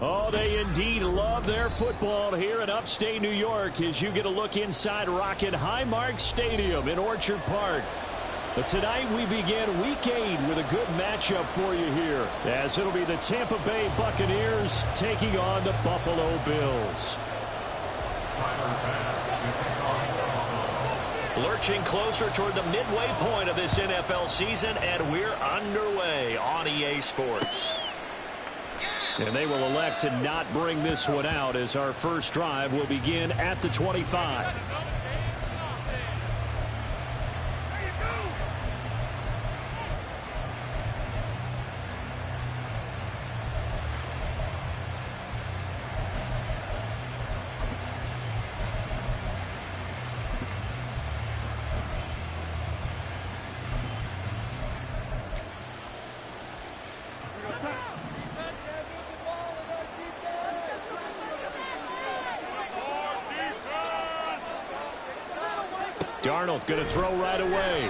Oh, they indeed love their football here in upstate New York as you get a look inside Rocket Highmark Stadium in Orchard Park. But tonight we begin Week 8 with a good matchup for you here, as it'll be the Tampa Bay Buccaneers taking on the Buffalo Bills. Lurching closer toward the midway point of this NFL season, and we're underway on EA Sports. And they will elect to not bring this one out as our first drive will begin at the 25. Darnold going to throw right away. He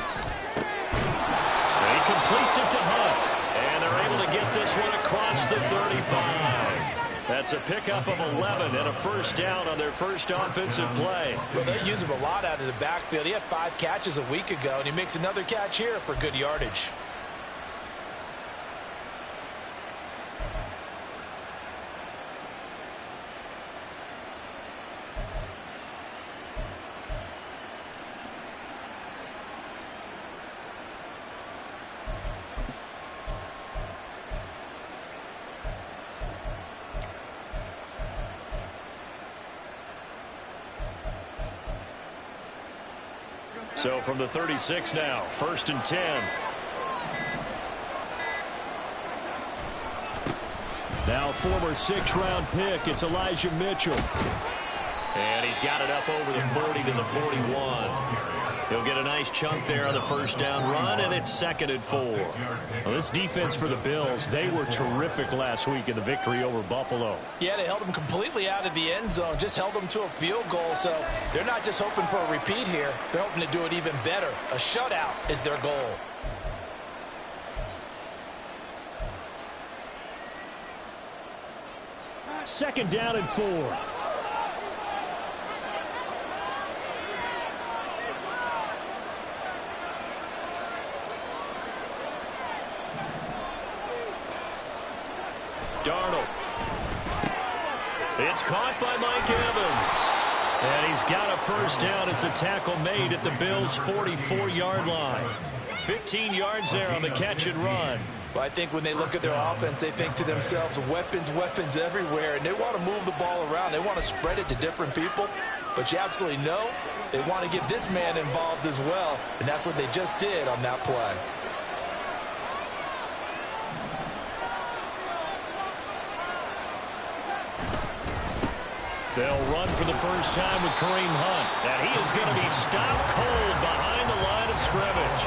completes it to Hunt. And they're able to get this one across the 35. That's a pickup of 11 and a first down on their first offensive play. Well, they use him a lot out of the backfield. He had 5 catches a week ago, and he makes another catch here for good yardage. So from the 36 now, 1st and 10. Now former 6th-round pick, it's Elijah Mitchell. And he's got it up over the 40 to the 41. He'll get a nice chunk there on the first down run, and it's 2nd and 4. Well, this defense for the Bills, they were terrific last week in the victory over Buffalo. Yeah, they held them completely out of the end zone, just held them to a field goal. So they're not just hoping for a repeat here. They're hoping to do it even better. A shutout is their goal. Second down and 4. Darnold. It's caught by Mike Evans. And he's got a first down as the tackle made at the Bills' 44-yard line. 15 yards there on the catch and run. Well, I think when they look at their offense, they think to themselves, weapons, weapons everywhere. And they want to move the ball around. They want to spread it to different people. But you absolutely know they want to get this man involved as well. And that's what they just did on that play. They'll run for the first time with Kareem Hunt. And he is going to be stopped cold behind the line of scrimmage.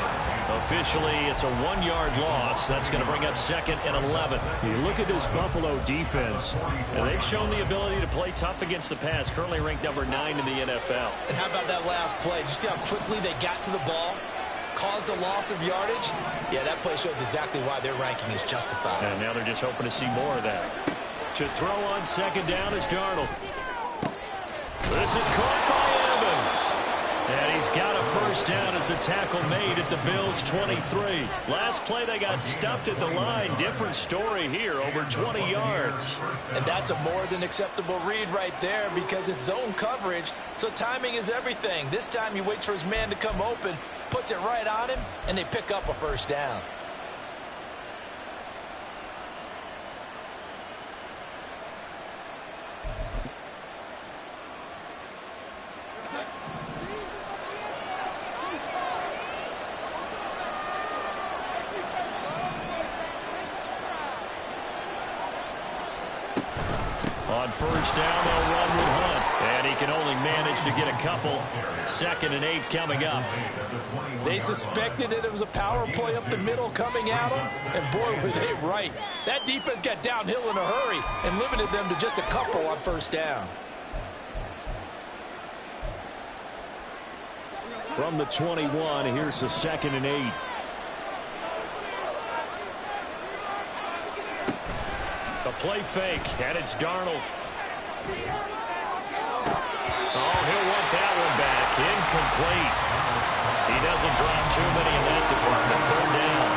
Officially, it's a 1-yard loss. That's going to bring up 2nd and 11. You look at this Buffalo defense, and they've shown the ability to play tough against the pass, currently ranked number 9 in the NFL. And how about that last play? Did you see how quickly they got to the ball? Caused a loss of yardage? Yeah, that play shows exactly why their ranking is justified. And now they're just hoping to see more of that. To throw on 2nd down is Darnold. This is caught by Evans. And he's got a first down as a tackle made at the Bills' 23. Last play they got stuffed at the line. Different story here, over 20 yards. And that's a more than acceptable read right there because it's zone coverage, so timing is everything. This time he waits for his man to come open, puts it right on him, and they pick up a first down. On first down, they'll run with Hunt. And he can only manage to get a couple. 2nd and 8 coming up. They suspected that it was a power play up the middle coming at them, and boy, were they right. That defense got downhill in a hurry and limited them to just a couple on first down. From the 21, here's the 2nd and 8. A play fake, and it's Darnold. Oh, he'll want that one back. Incomplete. He doesn't drop too many in that department. 3rd down.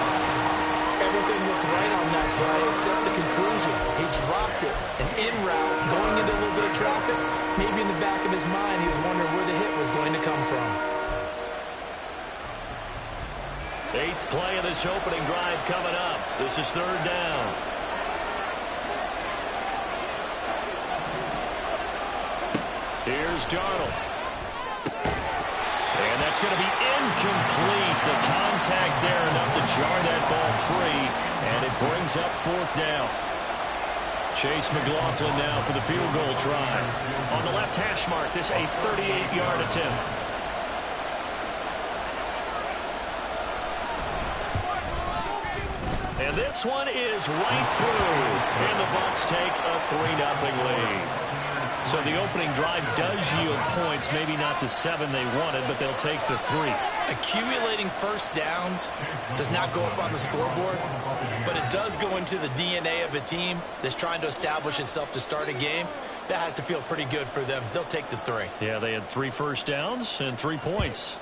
Everything looked right on that play except the conclusion. He dropped it. An in route, going into a little bit of traffic. Maybe in the back of his mind, he was wondering where the hit was going to come from. 8th play of this opening drive coming up. This is 3rd down. Here's Darnold. And that's going to be incomplete. The contact there enough to jar that ball free. And it brings up 4th down. Chase McLaughlin now for the field goal try. On the left hash mark, this a 38-yard attempt. And this one is right through. And the Bucs take a 3-0 lead. So the opening drive does yield points, maybe not the 7 they wanted, but they'll take the 3. Accumulating first downs does not go up on the scoreboard, but it does go into the DNA of a team that's trying to establish itself to start a game. That has to feel pretty good for them. They'll take the 3. Yeah, they had 3 first downs and 3 points.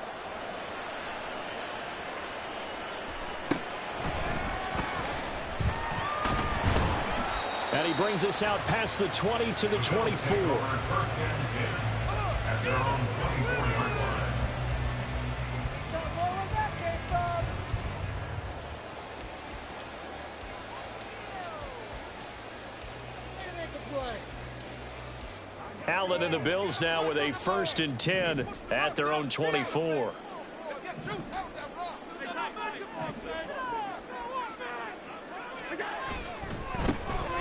And he brings us out past the 20 to the 24. Allen and the Bills now with a 1st and 10 at their own 24.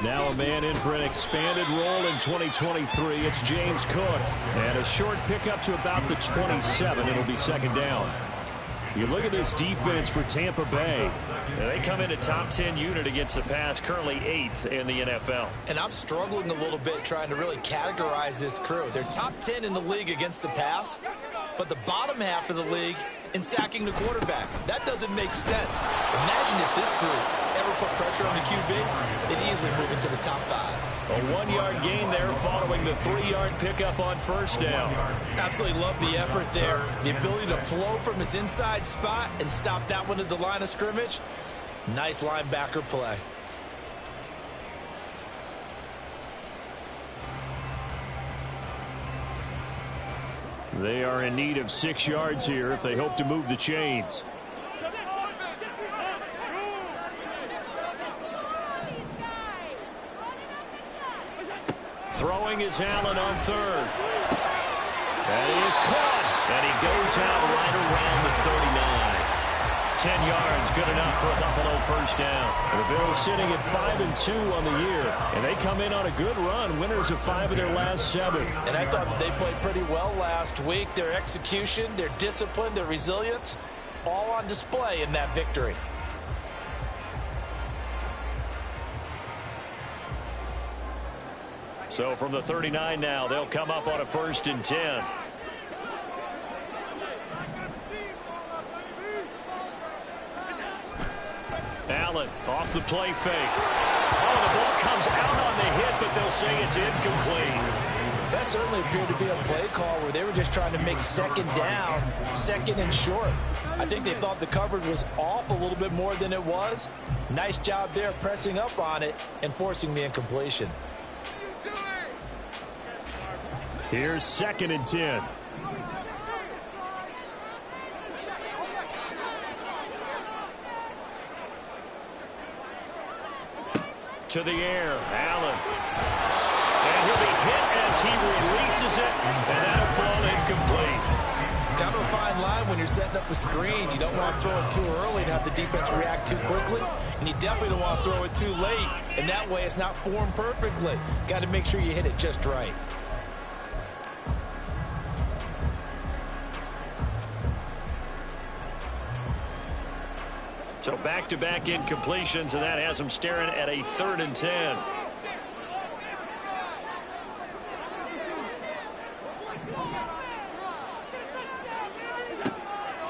Now a man in for an expanded role in 2023. It's James Cook. And a short pickup to about the 27. It'll be 2nd down. You look at this defense for Tampa Bay. They come in a top 10 unit against the pass, currently 8th in the NFL. And I'm struggling a little bit trying to really categorize this crew. They're top 10 in the league against the pass, but the bottom half of the league in sacking the quarterback. That doesn't make sense. Imagine if this group ever put pressure on the QB, they'd easily move into the top 5. A 1-yard gain there following the 3-yard pickup on first down. Absolutely love the effort there. The ability to flow from his inside spot and stop that one at the line of scrimmage. Nice linebacker play. They are in need of 6 yards here if they hope to move the chains. Throwing is Allen on 3rd. And he is caught. And he goes out right around the 39. 10 yards, good enough for a Buffalo first down. The Bills sitting at 5-2 on the year. And they come in on a good run, winners of 5 of their last 7. And I thought that they played pretty well last week. Their execution, their discipline, their resilience, all on display in that victory. So from the 39 now, they'll come up on a 1st and 10. Allen off the play fake. Oh, the ball comes out on the hit, but they'll say it's incomplete. That certainly appeared to be a play call where they were just trying to make 2nd down, 2nd and short. I think they thought the coverage was off a little bit more than it was. Nice job there pressing up on it and forcing the incompletion. Here's 2nd and 10. To the air, Allen. And he'll be hit as he releases it, and that'll fall incomplete. kind of a fine line when you're setting up a screen. You don't want to throw it too early to have the defense react too quickly, and you definitely don't want to throw it too late, and that way it's not formed perfectly. Got to make sure you hit it just right. So back-to-back incompletions, and that has him staring at a 3rd and 10.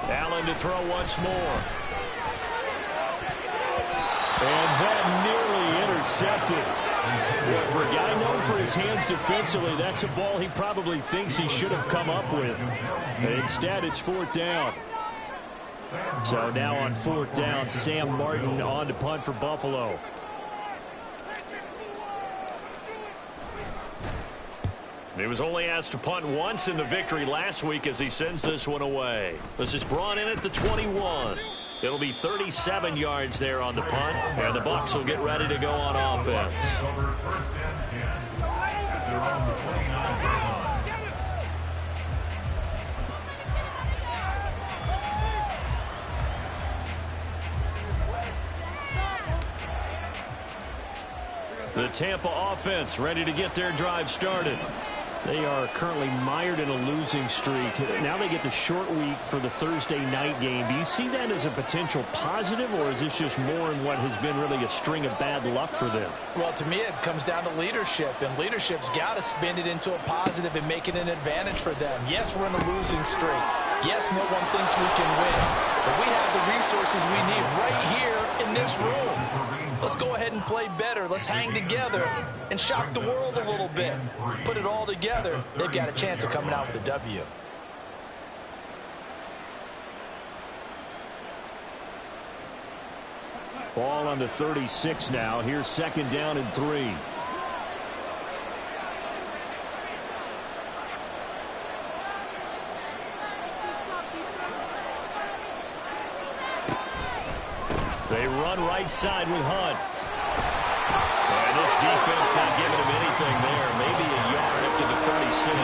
Allen to throw once more. And that nearly intercepted. Well, for a guy known for his hands defensively, that's a ball he probably thinks he should have come up with. And instead, it's 4th down. So now on 4th down, Sam Martin on to punt for Buffalo. He was only asked to punt once in the victory last week as he sends this one away. This is brought in at the 21. It'll be 37 yards there on the punt, and the Bucs will get ready to go on offense. The Tampa offense ready to get their drive started. They are currently mired in a losing streak. Now they get the short week for the Thursday night game. Do you see that as a potential positive, or is this just more in what has been really a string of bad luck for them? Well, to me, it comes down to leadership, and leadership's got to spin it into a positive and make it an advantage for them. Yes, we're in a losing streak. Yes, no one thinks we can win, but we have the resources we need right here in this room. Let's go ahead and play better. Let's hang together and shock the world a little bit. Put it all together. They've got a chance of coming out with a W. Ball on the 36 now. Here's 2nd down and 3. They run right side with Hunt. And this defense not giving him anything there. Maybe a yard up to the 36.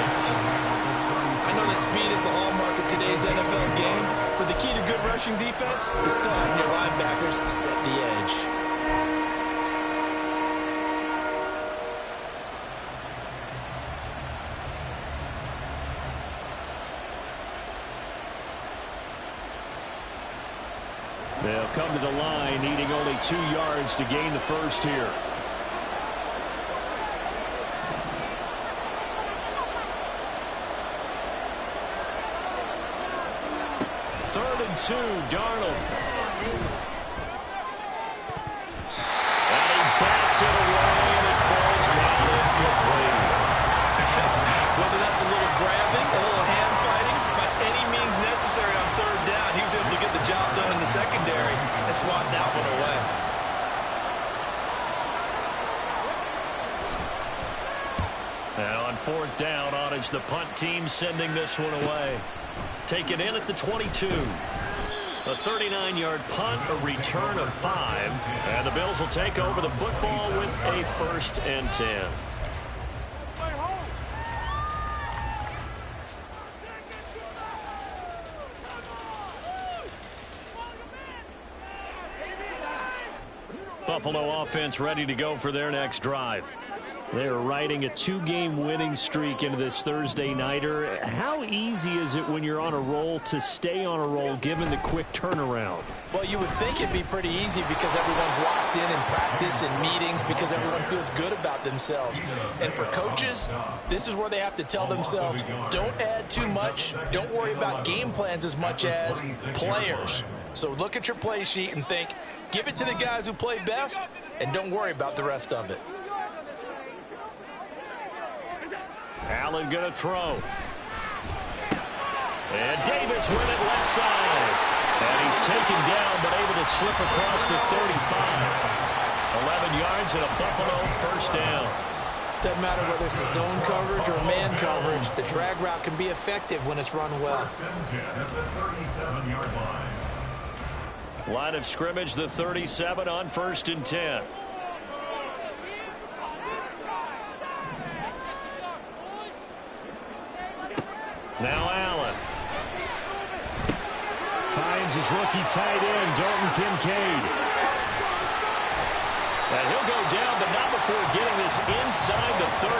I know that speed is the hallmark of today's NFL game, but the key to good rushing defense is still having your linebackers set the edge. They'll come to the line, needing only 2 yards to gain the first here. Third and 2, Darnold. And he bats it away, and it falls down incomplete. Whether that's a little grabbing, a little hand fighting, by any means necessary on 3rd down, he was able to get the job done in the secondary and swat that one away. And on 4th down, on is the punt team sending this one away. Taken in at the 22. A 39-yard punt, a return of 5. And the Bills will take over the football with a 1st and 10. Buffalo offense ready to go for their next drive. They're riding a 2-game winning streak into this Thursday nighter. How easy is it when you're on a roll to stay on a roll given the quick turnaround? Well, you would think it'd be pretty easy because everyone's locked in practice and meetings because everyone feels good about themselves. And for coaches, this is where they have to tell themselves, don't add too much. Don't worry about game plans as much as players. So look at your play sheet and think, give it to the guys who play best, and don't worry about the rest of it. Allen going to throw. And Davis with it left side. And he's taken down but able to slip across the 35. 11 yards and a Buffalo 1st down. Doesn't matter whether it's a zone coverage or man coverage. The drag route can be effective when it's run well. Line of scrimmage, the 37 on 1st and 10. Now Allen. his rookie tight end, Dalton Kincaid. And he'll go down, but not before getting this inside the 30.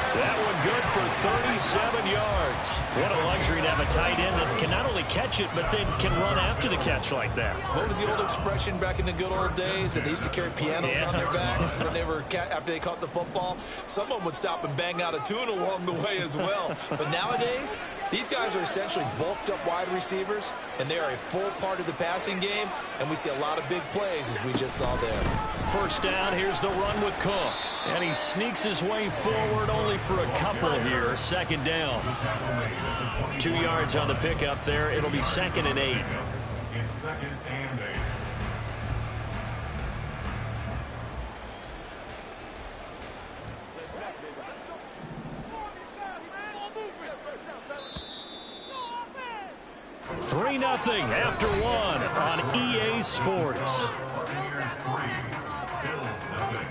That one good for 37 yards. What a luxury to have a tight end that can not only catch it, but then can run after the catch like that. What was the old expression back in the good old days that they used to carry pianos on their backs when they were after they caught the football? Someone would stop and bang out a tune along the way as well. But nowadays, these guys are essentially bulked up wide receivers, and they are a full part of the passing game, and we see a lot of big plays as we just saw there. First down, here's the run with Cook. And he sneaks his way forward only for a couple here. Second down. 2 yards on the pickup there. It'll be 2nd and 8. It's 2nd and 8. Three 0 after one on EA Sports. Buccaneers 3, Bills 0.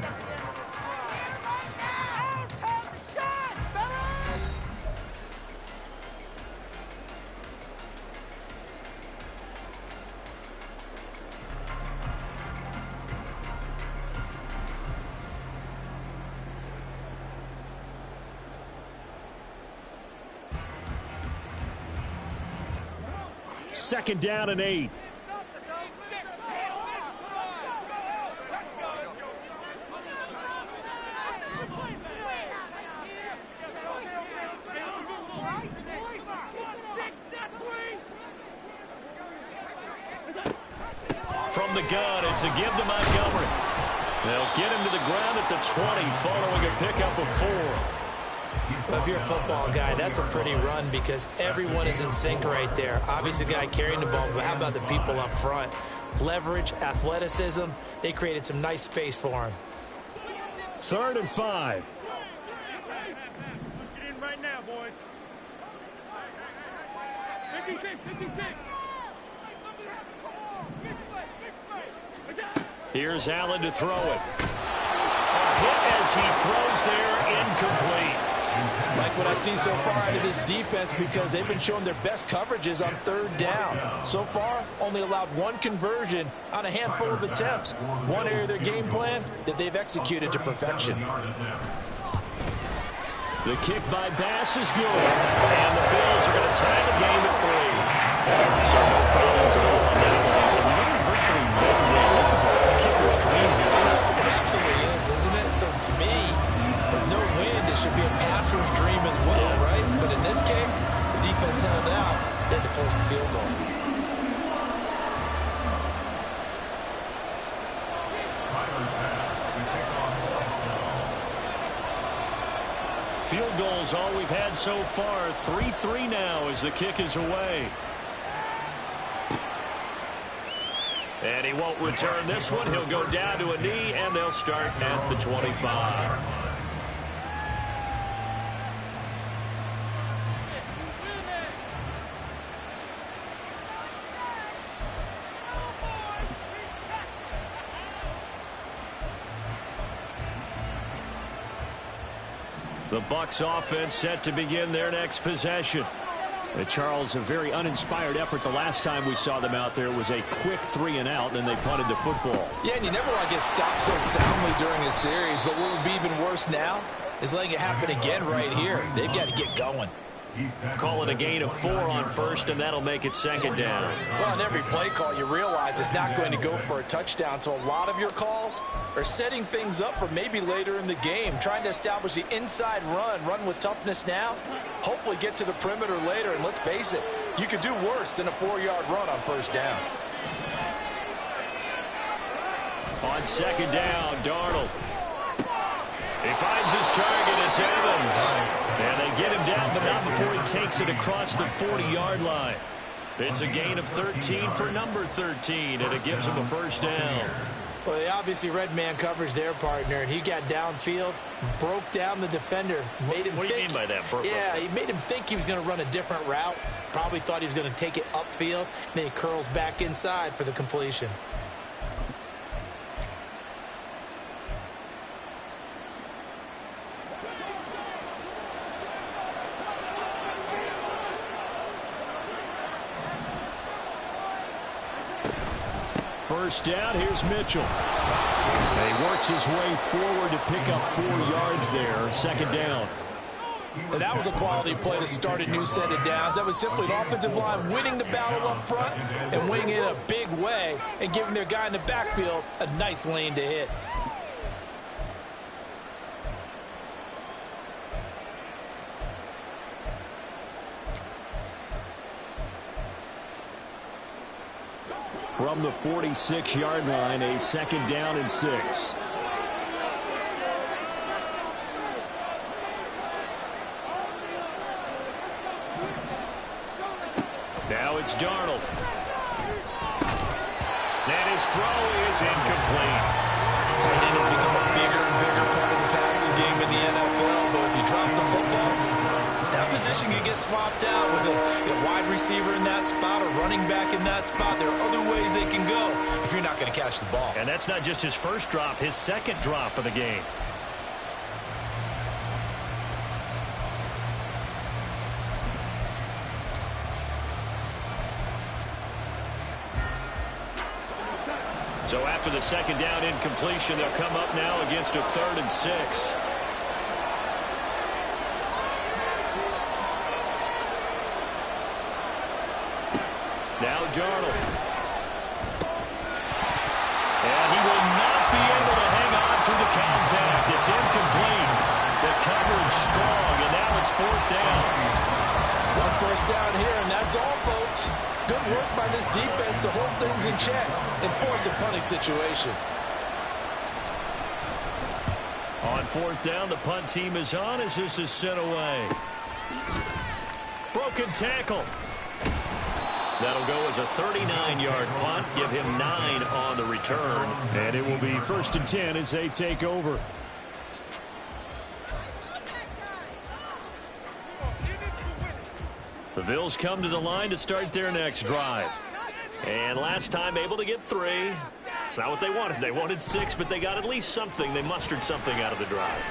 Second down and 8. From the gun, it's a give to Montgomery. They'll get him to the ground at the 20 following a pickup of 4. Well, if you're a football guy, that's a pretty run because everyone is in sync right there. Obviously, the guy carrying the ball, but how about the people up front? Leverage, athleticism, they created some nice space for him. 3rd and 5. Put it in right now, boys. 56, 56. Here's Allen to throw it. A hit as he throws there, incomplete. Like what I've seen so far out of this defense because they've been showing their best coverages on 3rd down. So far, only allowed 1 conversion on a handful of attempts. One area of their game plan that they've executed to perfection. The kick by Bass is good. And the Bills are going to tie the game at 3. So no problems at all on that one. And we know virtually no win. This is a kicker's dream here. It absolutely is, isn't it? So to me, with no win, it should be a passer's dream as well, right? But in this case, the defense held out. They had to force the field goal. Field goals all we've had so far. 3-3 now as the kick is away. And he won't return this one. He'll go down to a knee, and they'll start at the 25. The Bucs offense set to begin their next possession. Charles, a very uninspired effort the last time we saw them out there. It was a quick 3-and-out, and they punted the football. Yeah, and you never want to get stopped so soundly during a series, but what would be even worse now is letting it happen again right here. They've got to get going. Call it a gain of 4 on 1st, and that'll make it 2nd down. Well, on every play call, you realize it's not going to go for a touchdown, so a lot of your calls are setting things up for maybe later in the game, trying to establish the inside run with toughness now, hopefully get to the perimeter later, and let's face it, you could do worse than a 4-yard run on 1st down. On 2nd down, Darnold. He finds his target. It's Evans. And they get him down, but not before he takes it across the 40-yard line. It's a gain of 13 for number 13, and it gives him a 1st down. Well, they obviously read man coverage their partner, and he got downfield, broke down the defender, made him What do you mean by that? Yeah, he made him think he was going to run a different route. Probably thought he was going to take it upfield. Then he curls back inside for the completion. First down, here's Mitchell. He works his way forward to pick up 4 yards there. Second down. And that was a quality play to start a new set of downs. That was simply an offensive line winning the battle up front and winning it in a big way and giving their guy in the backfield a nice lane to hit. From the 46-yard line, a second down and 6. Now it's Darnold. And his throw is incomplete. Tight end has become a bigger and bigger part of the passing game in the NFL, but if you drop the football, that position can get swapped out with a wide receiver in that spot, a running back in that spot. There are other ways they can go if you're not going to catch the ball. And that's not just his first drop, his second drop of the game. So after the second down incompletion, they'll come up now against a 3rd and 6. Now Darnold. And he will not be able to hang on through the contact. It's incomplete. The coverage strong, and now it's 4th down. One first down here, and that's all, folks. Good work by this defense to hold things in check and force a punting situation. On 4th down, the punt team is on as this is sent away. Broken tackle. That'll go as a 39-yard punt. Give him 9 on the return. And it will be 1st and 10 as they take over. The Bills come to the line to start their next drive. And last time able to get 3. It's not what they wanted. They wanted 6, but they got at least something. They mustered something out of the drive.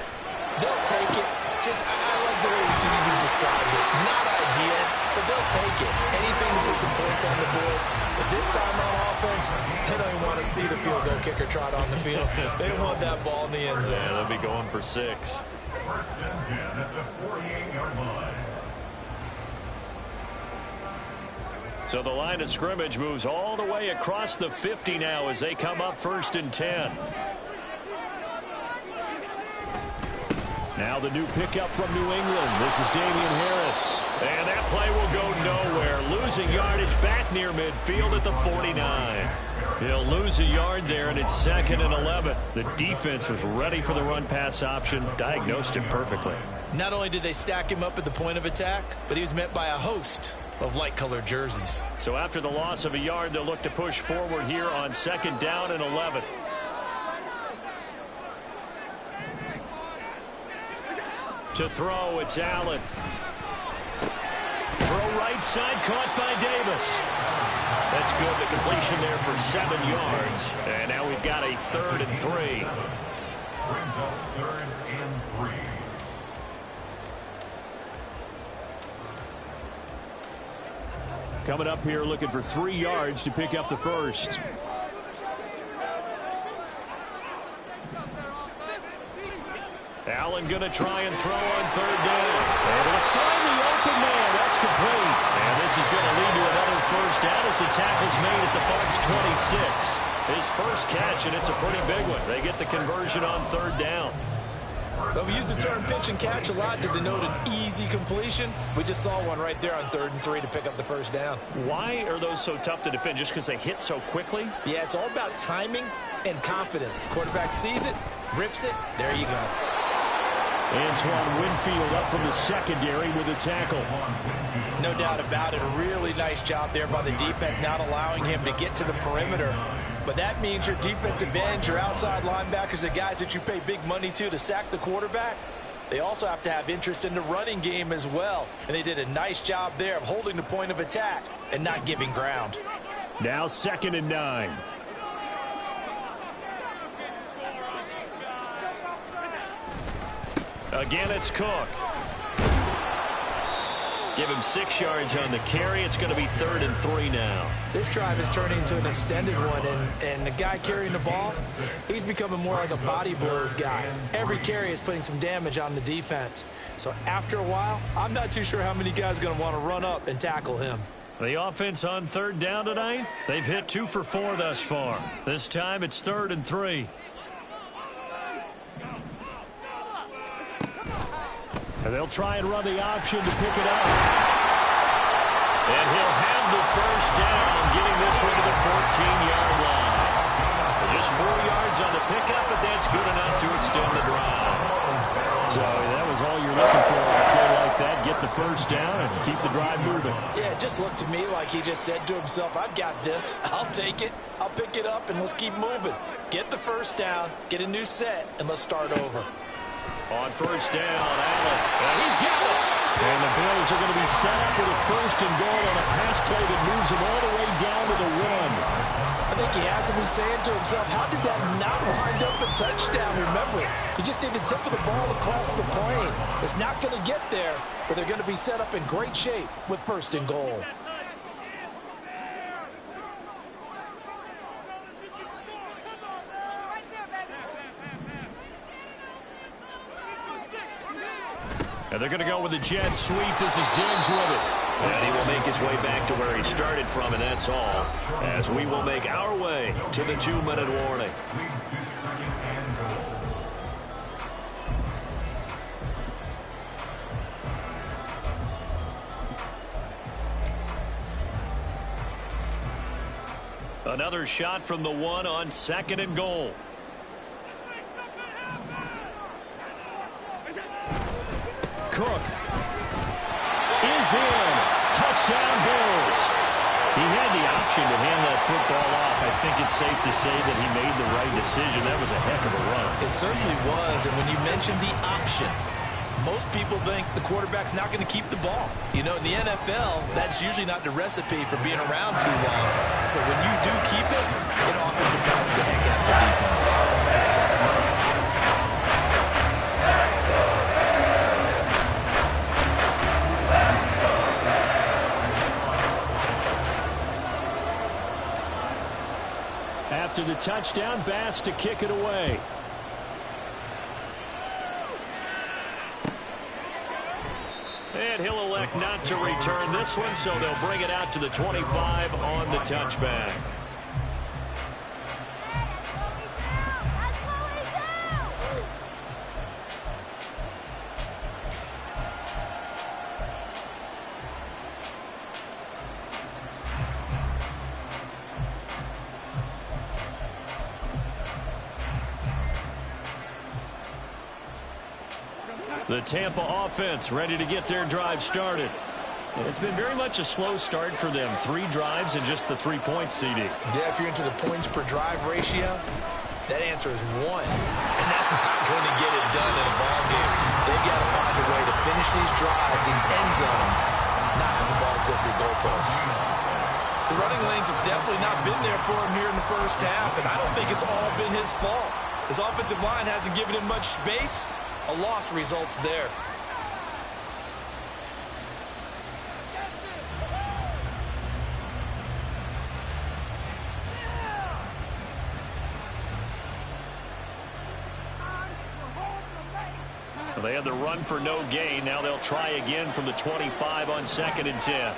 They'll take it. I like the way you described it. Not ideal, but they'll take it. Anything to put some points on the board. But this time on offense, they don't even want to see the field goal kicker trot on the field. They want that ball in the end zone. Yeah, they'll be going for 6. 1st and 10 at the 48-yard line. So the line of scrimmage moves all the way across the 50 now as they come up 1st and 10. Now the new pickup from New England. This is Damian Harris. And that play will go nowhere. Losing yardage back near midfield at the 49. He'll lose a yard there, and it's 2nd and 11. The defense was ready for the run-pass option, diagnosed it perfectly. Not only did they stack him up at the point of attack, but he was met by a host of light-colored jerseys. So after the loss of a yard, they'll look to push forward here on 2nd down and 11. To throw, it's Allen. Throw right side, caught by Davis. That's good. The completion there for 7 yards. And now we've got a 3rd and 3. Brings up 3rd and 3. Coming up here looking for 3 yards to pick up the first. Allen going to try and throw on 3rd down. Able to find the open man. That's complete. And this is going to lead to another first down as the tackle's made at the Bucs 26. His first catch, and it's a pretty big one. They get the conversion on 3rd down. Well, we use the term pitch and catch a lot to denote an easy completion. We just saw one right there on 3rd and 3 to pick up the first down. Why are those so tough to defend? Just because they hit so quickly? Yeah, it's all about timing and confidence. Quarterback sees it, rips it, there you go. Antoine Winfield up from the secondary with a tackle. No doubt about it. A really nice job there by the defense, not allowing him to get to the perimeter. But that means your defensive ends, your outside linebackers, the guys that you pay big money to sack the quarterback, they also have to have interest in the running game as well. And they did a nice job there of holding the point of attack and not giving ground. Now 2nd and 9. Again, it's Cook. Give him 6 yards on the carry. It's going to be 3rd and 3 now. This drive is turning into an extended one, and the guy carrying the ball, he's becoming more like a body blows guy. Every carry is putting some damage on the defense. So after a while, I'm not too sure how many guys are going to want to run up and tackle him. The offense on 3rd down tonight, they've hit 2 for 4 thus far. This time it's 3rd and 3. And they'll try and run the option to pick it up. And he'll have the 1st down, getting this one to the 14-yard line. Just 4 yards on the pickup, but that's good enough to extend the drive. So that was all you're looking for on a play like that. Get the 1st down and keep the drive moving. Yeah, it just looked to me like he just said to himself, I've got this. I'll take it. I'll pick it up, and let's keep moving. Get the 1st down, get a new set, and let's start over. On 1st down, Allen. And he's got it. And the Bills are going to be set up with a 1st and goal on a pass play that moves them all the way down to the 1. I think he has to be saying to himself, how did that not wind up a touchdown? Remember, you just need the tip of the ball across the plane. It's not going to get there, but they're going to be set up in great shape with 1st and goal. And they're going to go with the jet sweep. This is Diggs with it. And he will make his way back to where he started from, and that's all. As we will make our way to the 2-minute warning. Another shot from the 1 on 2nd and goal. Cook is in. Touchdown, Bills. He had the option to hand that football off. I think it's safe to say that he made the right decision. That was a heck of a run. It certainly was, and when you mentioned the option, most people think the quarterback's not going to keep the ball. You know, in the NFL, that's usually not the recipe for being around too long. So when you do keep it, it often surprises the heck out of the defense. After the touchdown, Bass to kick it away. And he'll elect not to return this one, so they'll bring it out to the 25 on the touchback. The Tampa offense ready to get their drive started. It's been very much a slow start for them. 3 drives and just the 3 points, CD. Yeah, if you're into the points per drive ratio, that answer is 1. And that's not going to get it done in a ball game. They've got to find a way to finish these drives in end zones, not have the balls go through goalposts. The running lanes have definitely not been there for him here in the 1st half, and I don't think it's all been his fault. His offensive line hasn't given him much space. A loss results there. They had the run for no gain. Now they'll try again from the 25 on 2nd and 10.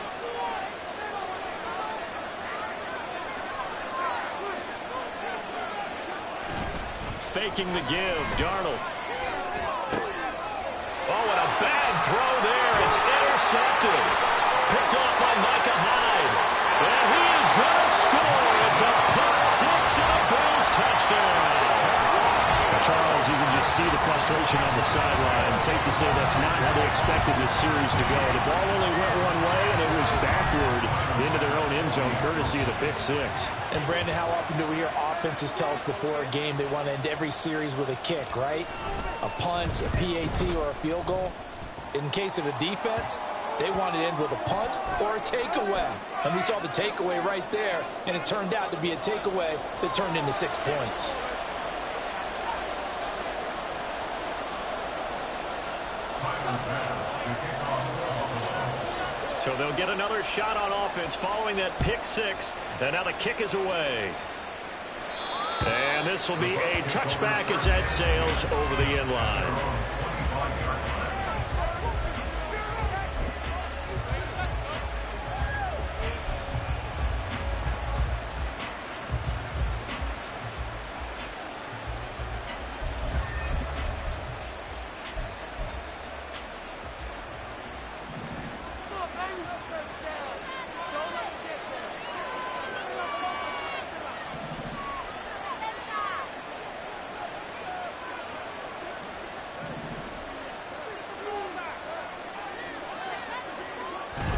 Faking the give, Darnold. Oh, and a bad throw there. It's intercepted. Picked off by Micah Hyde. And he is going to score. It's a pick 6 and a Bills touchdown. Charles, you can just see the frustration on the sideline. Safe to say that's not how they expected this series to go. The ball only went one way, and it was backward into their own end zone, courtesy of the pick 6. And, Brandon, how often do we hear offenses tell us before a game they want to end every series with a kick, right? A punt, a PAT, or a field goal. In case of a defense, they want to end with a punt or a takeaway. And we saw the takeaway right there, and it turned out to be a takeaway that turned into 6 points. So they'll get another shot on offense following that pick six. And now the kick is away. And this will be a touchback as that sails over the end line.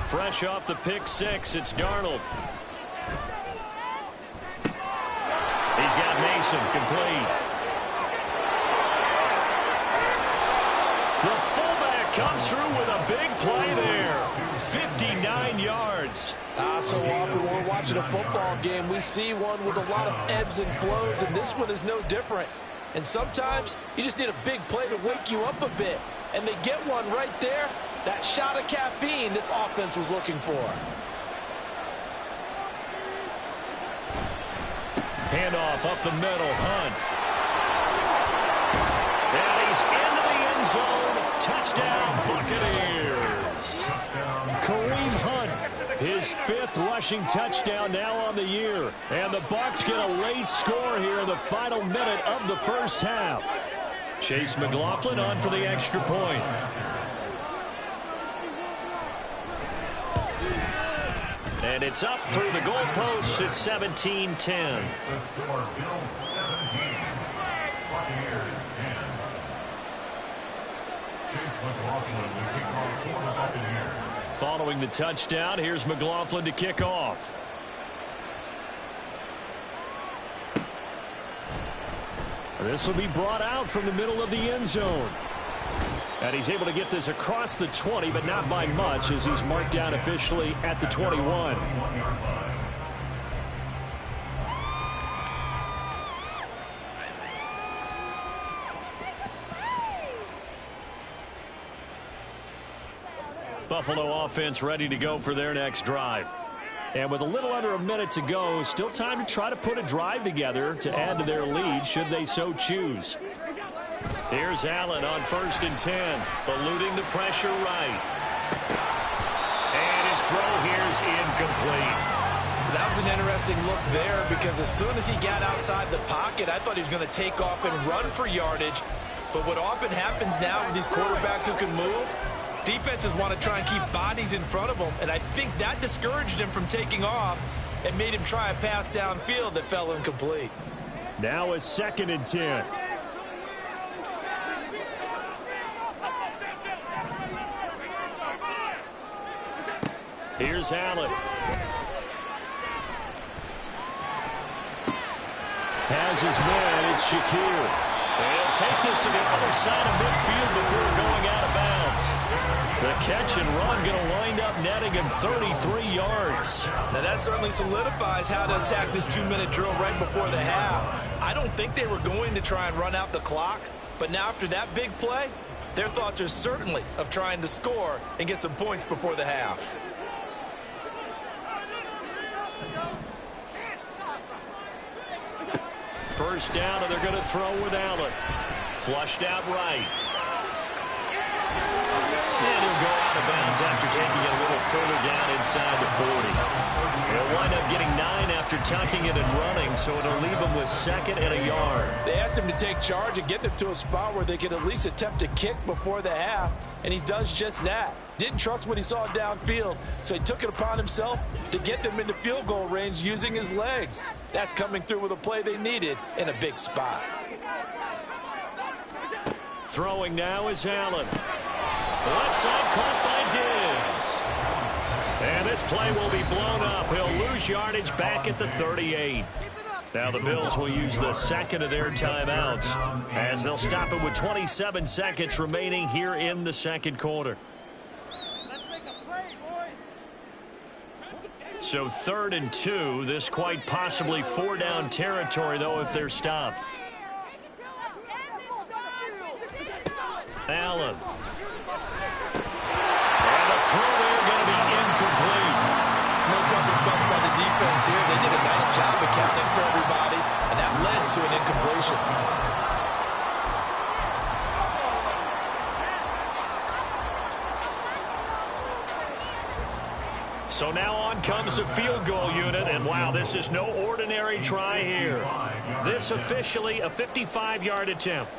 Fresh off the pick six, it's Darnold. He's got Mason complete. The fullback comes through with a big play there. 59 yards. So often when we're watching a football game, we see one with a lot of ebbs and flows, and this one is no different. And sometimes you just need a big play to wake you up a bit. And they get one right there. That shot of caffeine this offense was looking for. Handoff up the middle, Hunt. And he's into the end zone. Touchdown, Buccaneers. Kareem Hunt, his 5th rushing touchdown now on the year. And the Bucs get a late score here in the final minute of the first half. Chase McLaughlin on for the extra point. And it's up through the goalposts. It's 17-10. The score, Bills 17, Buccaneers 10. Chase McLaughlin to kick off for the Buccaneers. Following the touchdown, here's McLaughlin to kick off. This will be brought out from the middle of the end zone. And he's able to get this across the 20, but not by much, as he's marked down officially at the 21. Buffalo offense ready to go for their next drive. And with a little under a minute to go, still time to try to put a drive together to add to their lead should they so choose. Here's Allen on 1st and 10, eluding the pressure right. And his throw here's incomplete. That was an interesting look there because as soon as he got outside the pocket, I thought he was going to take off and run for yardage. But what often happens now with these quarterbacks who can move, defenses want to try and keep bodies in front of them, and I think that discouraged him from taking off and made him try a pass downfield that fell incomplete. Now a 2nd and 10. Here's Allen. Has his man, it's Shakir. He'll take this to the other side of midfield before going out of bounds. The catch and run going to wind up netting him 33 yards. Now that certainly solidifies how to attack this 2-minute drill right before the half. I don't think they were going to try and run out the clock, but now after that big play, their thoughts are certainly of trying to score and get some points before the half. First down, and they're going to throw with Allen. Flushed out right. And he'll go out of bounds after taking it a little further down inside the 40. He'll wind up getting 9 after tucking it and running, so it'll leave him with 2nd and a yard. They asked him to take charge and get them to a spot where they could at least attempt a kick before the half, and he does just that. Didn't trust what he saw downfield, so he took it upon himself to get them into field goal range using his legs. That's coming through with a play they needed in a big spot. Throwing now is Allen. Left side caught by Diggs. And this play will be blown up. He'll lose yardage back at the 38. Now the Bills will use the 2nd of their timeouts as they'll stop it with 27 seconds remaining here in the 2nd quarter. So 3rd and 2. This quite possibly 4-down territory, though, if they're stopped. Allen. And the throw there going to be offense here. They did a nice job accounting for everybody, and that led to an incompletion. So now on comes the field goal unit, and wow, this is no ordinary try here. This officially a 55-yard attempt.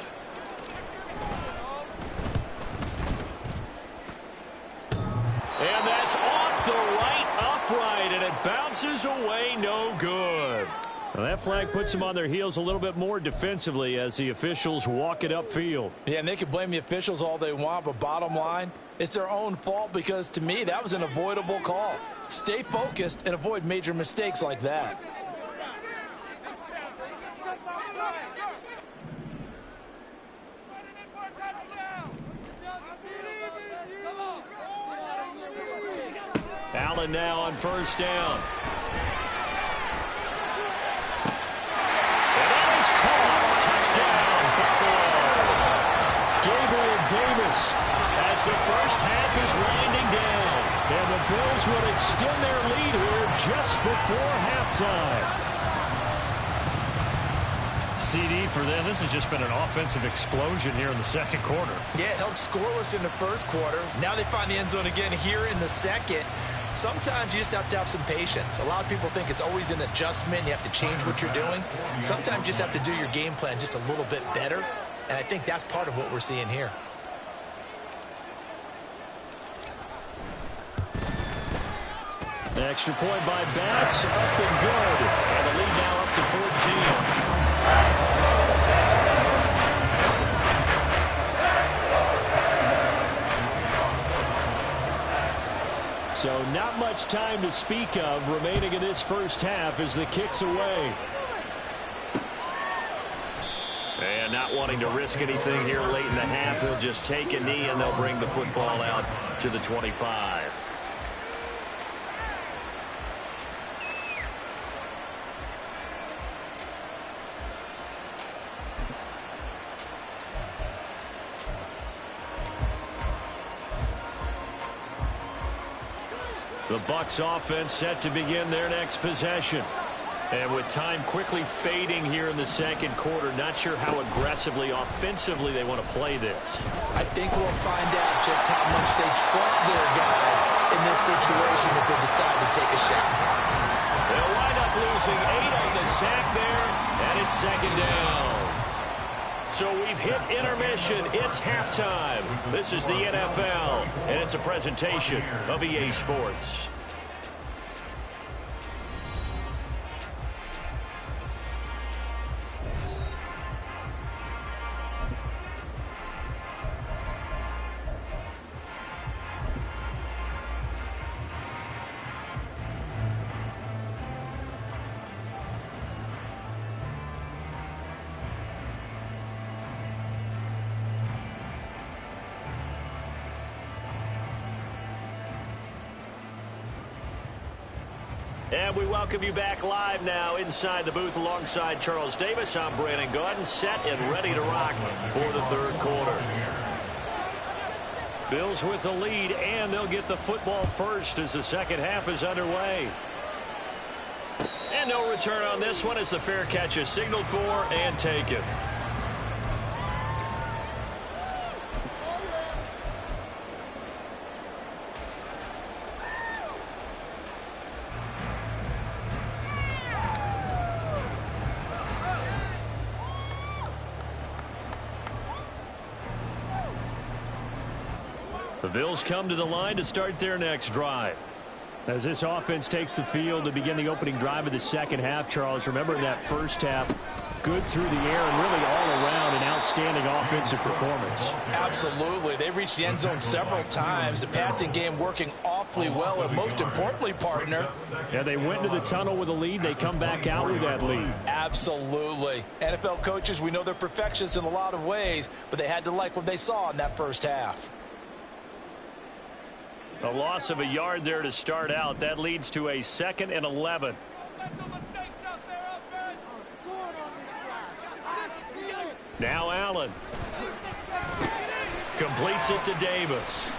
And that's off the right upright, and it bounces away, no good. Well, that flag puts them on their heels a little bit more defensively as the officials walk it upfield. Yeah, and they can blame the officials all they want, but bottom line, it's their own fault because, to me, that was an avoidable call. Stay focused and avoid major mistakes like that. Allen now on first down. And that is caught. Touchdown, Buffalo. Gabriel Davis as the first half is winding down. And the Bills will extend their lead here just before halftime. CD for them. This has just been an offensive explosion here in the second quarter. Yeah, held scoreless in the first quarter. Now they find the end zone again here in the second. Sometimes you just have to have some patience. A lot of people think it's always an adjustment. You have to change what you're doing. Sometimes you just have to do your game plan just a little bit better. And I think that's part of what we're seeing here. Extra point by Bass, up and good. And the lead now up to 14. So not much time to speak of remaining in this first half as the kick's away. And not wanting to risk anything here late in the half, they'll just take a knee and they'll bring the football out to the 25. The Bucs offense set to begin their next possession. And with time quickly fading here in the second quarter, not sure how aggressively, offensively they want to play this. I think we'll find out just how much they trust their guys in this situation if they decide to take a shot. They'll wind up losing 8 on the sack there, and it's second down. So we've hit intermission. It's halftime. This is the NFL, and it's a presentation of EA Sports. And we welcome you back live now inside the booth alongside Charles Davis. I'm Brandon Gaudin, set and ready to rock for the third quarter. Bills with the lead, and they'll get the football first as the second half is underway. And no return on this one as the fair catch is signaled for and taken. The Bills come to the line to start their next drive. As this offense takes the field to begin the opening drive of the second half, Charles, remember in that first half, good through the air and really all around an outstanding offensive performance. Absolutely. They reached the end zone several times. The passing game working awfully well, and most importantly, partner. Yeah, they went into the tunnel with a lead. They come back out with that lead. Absolutely. NFL coaches, we know they're perfectionists in a lot of ways, but they had to like what they saw in that first half. A loss of a yard there to start out. That leads to a 2nd and 11. Now Allen. Completes it to Davis.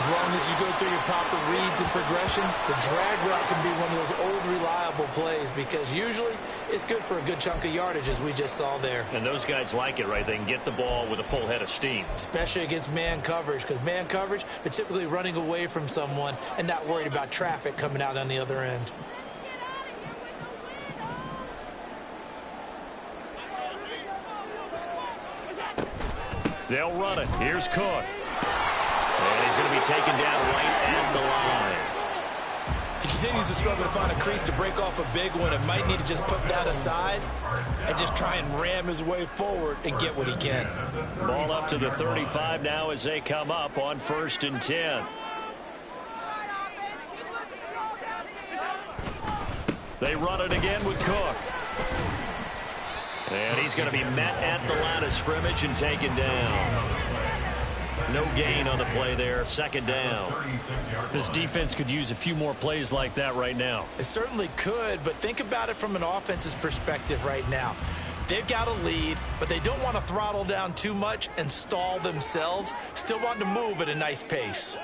As long as you go through your proper reads and progressions, the drag route can be one of those old reliable plays because usually it's good for a good chunk of yardage, as we just saw there. And those guys like it, right? They can get the ball with a full head of steam. Especially against man coverage, because man coverage, they're typically running away from someone and not worried about traffic coming out on the other end. They'll run it. Here's Cook. And he's going to be taken down right at the line. He continues to struggle to find a crease to break off a big one and might need to just put that aside and just try and ram his way forward and get what he can. Ball up to the 35 now as they come up on 1st and 10. They run it again with Cook. And he's going to be met at the line of scrimmage and taken down. No gain on the play there. 2nd down. This defense could use a few more plays like that right now. It certainly could, but think about it from an offense's perspective right now. They've got a lead, but they don't want to throttle down too much and stall themselves. Still want to move at a nice pace.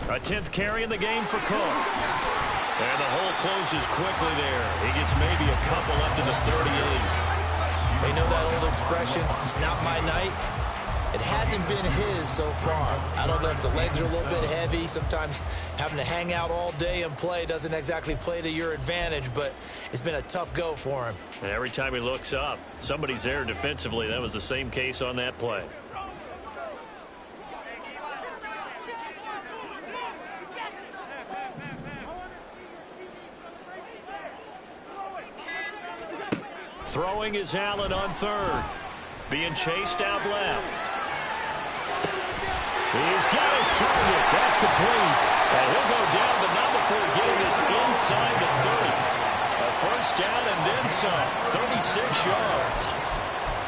A 10th carry in the game for Cook. And the hole closes quickly there. He gets maybe a couple up to the 38. You know that old expression, it's not my night? It hasn't been his so far. I don't know if the legs are a little bit heavy. Sometimes having to hang out all day and play doesn't exactly play to your advantage, but it's been a tough go for him. And every time he looks up, somebody's there defensively. That was the same case on that play. Throwing is Allen on 3rd. Being chased out left. He's got his target. That's complete. And he'll go down, but not before getting this inside the 30. A 1st down and then some. 36 yards.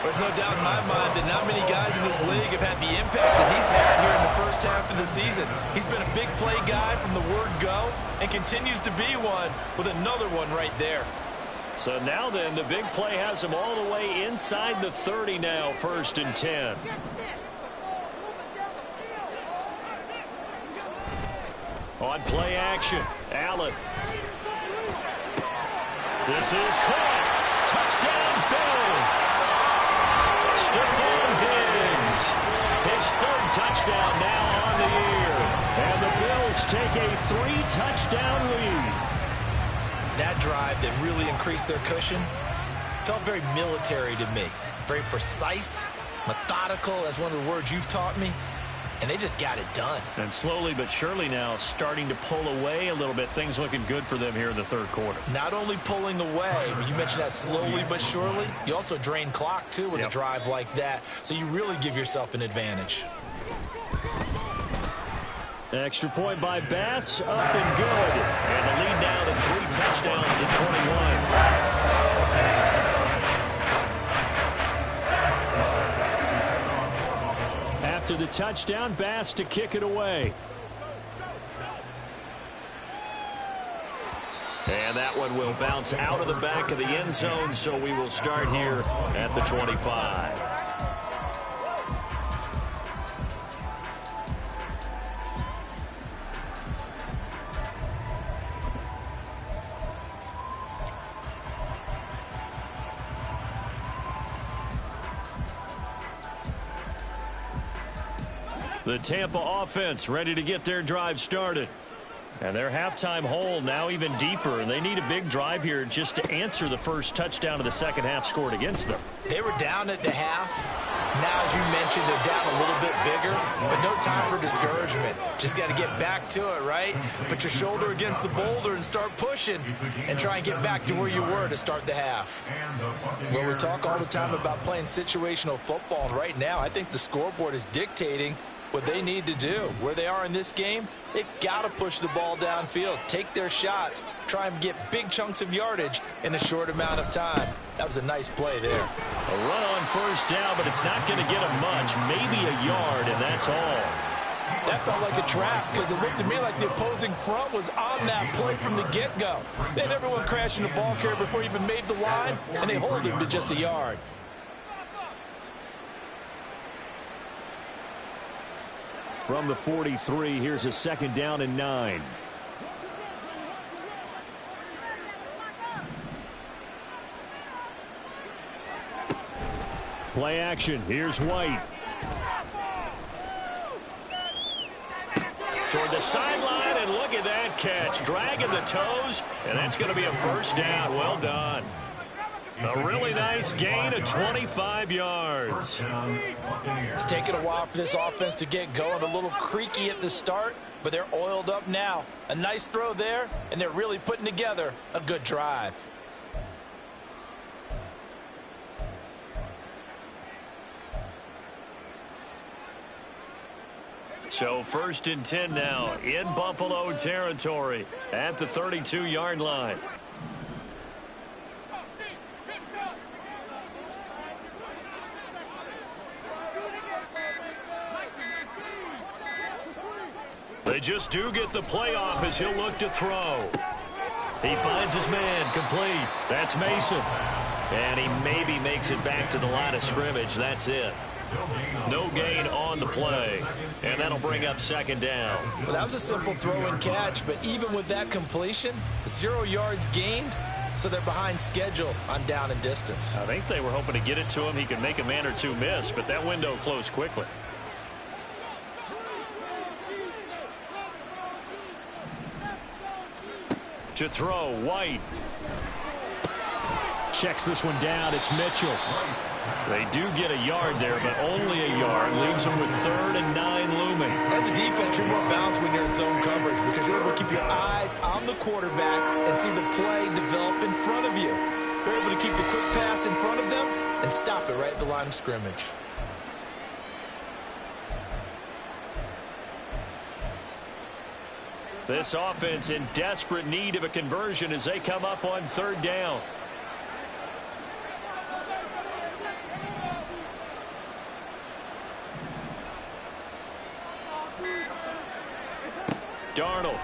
There's no doubt in my mind that not many guys in this league have had the impact that he's had here in the 1st half of the season. He's been a big play guy from the word go and continues to be one with another one right there. So now then, the big play has him all the way inside the 30 now, 1st and 10. On play action, Allen. This is caught. Touchdown, Bills. Stephon Diggs. His 3rd touchdown now on the year. And the Bills take a 3-touchdown lead. That drive that really increased their cushion felt very military to me. Very precise, methodical, that's one of the words you've taught me, and they just got it done. And slowly but surely now starting to pull away a little bit. Things looking good for them here in the 3rd quarter. Not only pulling away, but you mentioned that slowly but surely. You also drain clock, too, with a drive like that, so you really give yourself an advantage. Extra point by Bass, up and good. And the lead now to 3 touchdowns at 21. After the touchdown, Bass to kick it away. And that one will bounce out of the back of the end zone, so we will start here at the 25. The Tampa offense ready to get their drive started. And their halftime hole now even deeper, and they need a big drive here just to answer the 1st touchdown of the 2nd half scored against them. They were down at the half. Now, as you mentioned, they're down a little bit bigger, but no time for discouragement. Just got to get back to it, right? Put your shoulder against the boulder and start pushing and try and get back to where you were to start the half. Well, we talk all the time about playing situational football, and right now I think the scoreboard is dictating what they need to do. Where they are in this game, they've got to push the ball downfield, take their shots, try and get big chunks of yardage in a short amount of time. That was a nice play there. A run on 1st down, but it's not going to get them much, maybe a yard, and that's all. That felt like a trap because it looked to me like the opposing front was on that play from the get-go. They had everyone crashing the ball carrier before he even made the line, and they hold him to just a yard. From the 43, here's a second down and 9. Play action. Here's White. Toward the sideline, and look at that catch. Dragging the toes, and that's going to be a first down. Well done. A really nice gain of 25 yards. It's taken a while for this offense to get going. A little creaky at the start, but they're oiled up now. A nice throw there, and they're really putting together a good drive. So 1st and 10 now in Buffalo territory at the 32-yard line. They just do get the playoff as he'll look to throw. He finds his man complete. That's Mason. And he maybe makes it back to the line of scrimmage. That's it. No gain on the play. And that'll bring up second down. Well, that was a simple throw and catch, but even with that completion, 0 yards gained, so they're behind schedule on down and distance. I think they were hoping to get it to him. He could make a man or two miss, but that window closed quickly. To throw, White. Checks this one down. It's Mitchell. They do get a yard there, but only a yard. Leaves them with 3rd and 9 looming. As a defense, you're more balanced when you're in zone coverage because you're able to keep your eyes on the quarterback and see the play develop in front of you. You're able to keep the quick pass in front of them and stop it right at the line of scrimmage. This offense in desperate need of a conversion as they come up on 3rd down. Darnold.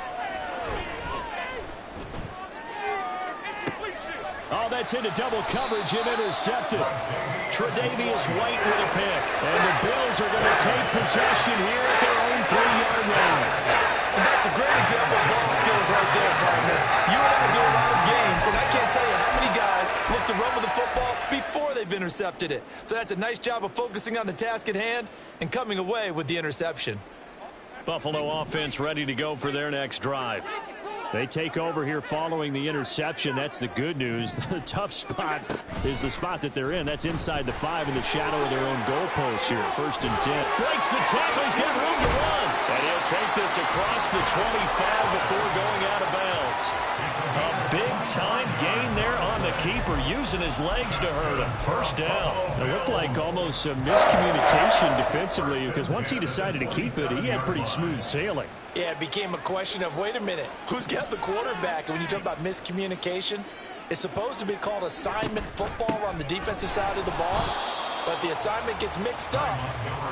Oh, that's into double coverage and intercepted. Tre'Davious White with a pick. And the Bills are going to take possession here at their own 3-yard line. And that's a great example of ball skills right there, partner. You and I do a lot of games, and I can't tell you how many guys look to run with the football before they've intercepted it. So that's a nice job of focusing on the task at hand and coming away with the interception. Buffalo offense ready to go for their next drive. They take over here following the interception. That's the good news. The tough spot is the spot that they're in. That's inside the 5 in the shadow of their own goalpost here. 1st and 10. Breaks the tackle. He's got room to run. And he'll take this across the 25 before going out of bounds. A big-time gain there on the keeper, using his legs to hurt him. 1st down. It looked like almost some miscommunication defensively because once he decided to keep it, he had pretty smooth sailing. Yeah, it became a question of, wait a minute, who's got the quarterback? And when you talk about miscommunication, it's supposed to be called assignment football on the defensive side of the ball. But the assignment gets mixed up.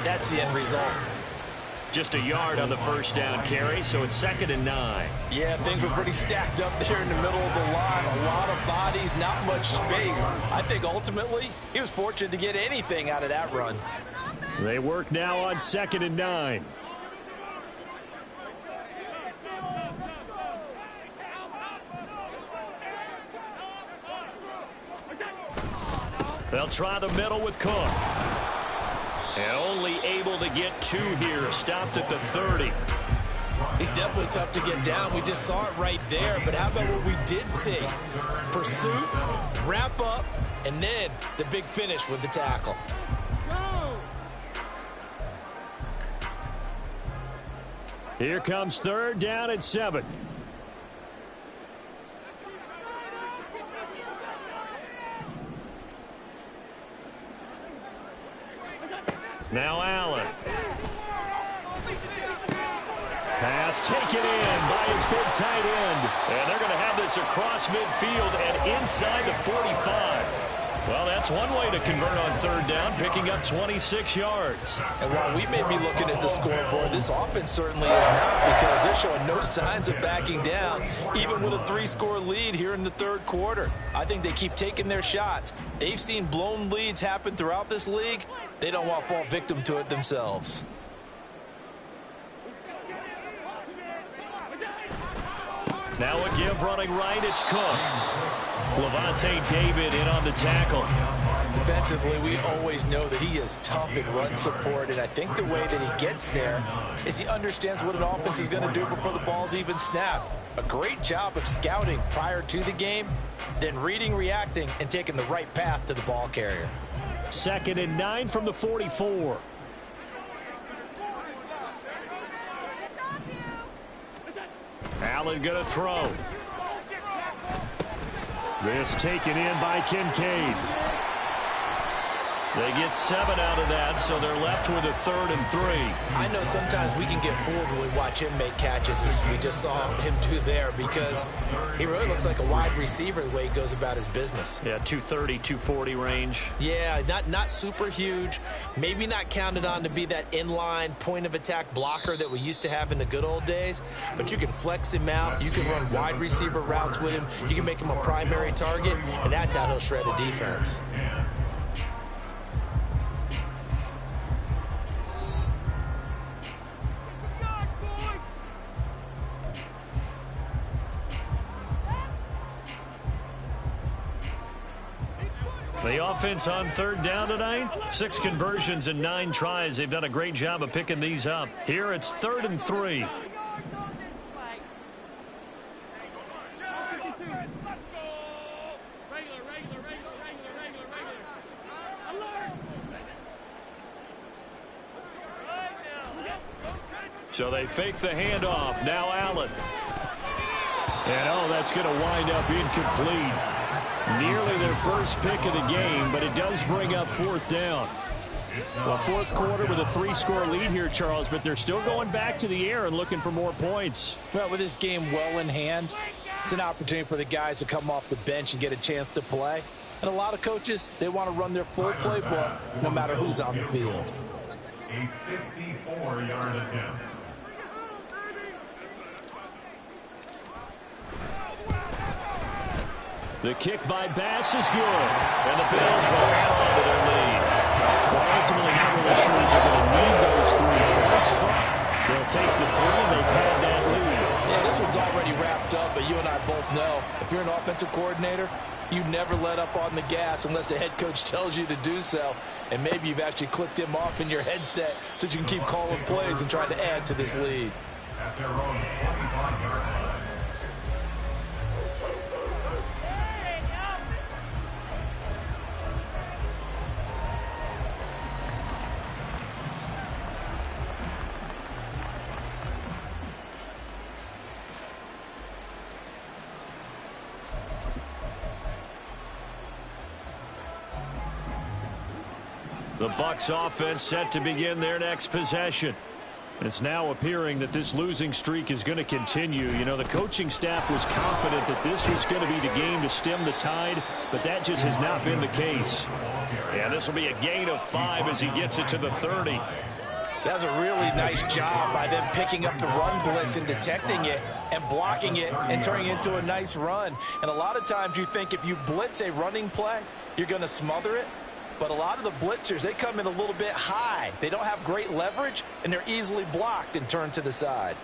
That's the end result. Just a yard on the 1st down carry, so it's 2nd and 9. Yeah, things were pretty stacked up there in the middle of the line. A lot of bodies, not much space. I think ultimately he was fortunate to get anything out of that run. They work now on 2nd and 9. They'll try the middle with Cook. And only able to get 2 here. Stopped at the 30. He's definitely tough to get down. We just saw it right there. But how about what we did see? Pursuit, wrap up, and then the big finish with the tackle. Here comes 3rd down at 7. Now Allen. Pass taken in by his big tight end. And they're going to have this across midfield and inside the 45. Well, that's one way to convert on third down, picking up 26 yards. And while we may be looking at the scoreboard, this offense certainly is not, because they're showing no signs of backing down, even with a 3-score lead here in the third quarter. I think they keep taking their shots. They've seen blown leads happen throughout this league. They don't want to fall victim to it themselves. Now a give running right, it's Cook. Levante David in on the tackle. Defensively, we always know that he is tough in run support, and I think the way that he gets there is he understands what an offense is going to do before the ball's even snapped. A great job of scouting prior to the game, then reading, reacting, and taking the right path to the ball carrier. 2nd and 9 from the 44. Allen going to throw. This taken in by Kincaid. They get 7 out of that, so they're left with a 3rd and 3. I know sometimes we can get fooled when we watch him make catches, as we just saw him do there, because he really looks like a wide receiver the way he goes about his business. Yeah, 230, 240 range. Yeah, not super huge. Maybe not counted on to be that inline point-of-attack blocker that we used to have in the good old days, but you can flex him out. You can run wide receiver routes with him. You can make him a primary target, and that's how he'll shred a defense. The offense on third down tonight, 6 conversions and 9 tries. They've done a great job of picking these up. Here it's 3rd and 3. So they fake the handoff. Now Allen. And oh, that's going to wind up incomplete. Nearly their first pick of the game, but it does bring up 4th down. Well, 4th quarter with a 3-score lead here, Charles, but they're still going back to the air and looking for more points. Well, with this game well in hand, it's an opportunity for the guys to come off the bench and get a chance to play. And a lot of coaches, they want to run their full playbook no matter who's on the field. A 54-yard attempt. The kick by Bass is good, and the Bills will hang on to their lead. Well, ultimately, not really sure that they're going to need those 3 points, but they'll take the 3 and they pad that lead. Yeah, this one's already wrapped up, but you and I both know if you're an offensive coordinator, you never let up on the gas unless the head coach tells you to do so. And maybe you've actually clicked him off in your headset so you can keep calling plays and trying to add to this lead. At their own 25-yard line. The Bucs offense set to begin their next possession. It's now appearing that this losing streak is going to continue. You know, the coaching staff was confident that this was going to be the game to stem the tide, but that just has not been the case. Yeah, this will be a gain of 5 as he gets it to the 30. That's a really nice job by them picking up the run blitz and detecting it and blocking it and turning it into a nice run. And a lot of times you think if you blitz a running play, you're going to smother it. But a lot of the blitzers, they come in a little bit high. They don't have great leverage, and they're easily blocked and turned to the side.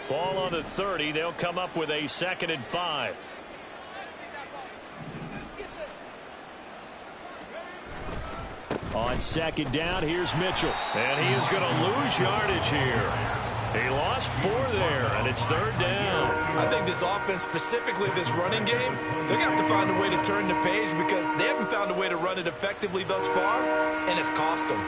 Ball on the 30. They'll come up with a 2nd and 5. On 2nd down, here's Mitchell. And he is going to lose yardage here. He lost 4 there, and it's 3rd down. I think this offense, specifically this running game, they're going to have to find a way to turn the page because they haven't found a way to run it effectively thus far, and it's cost them.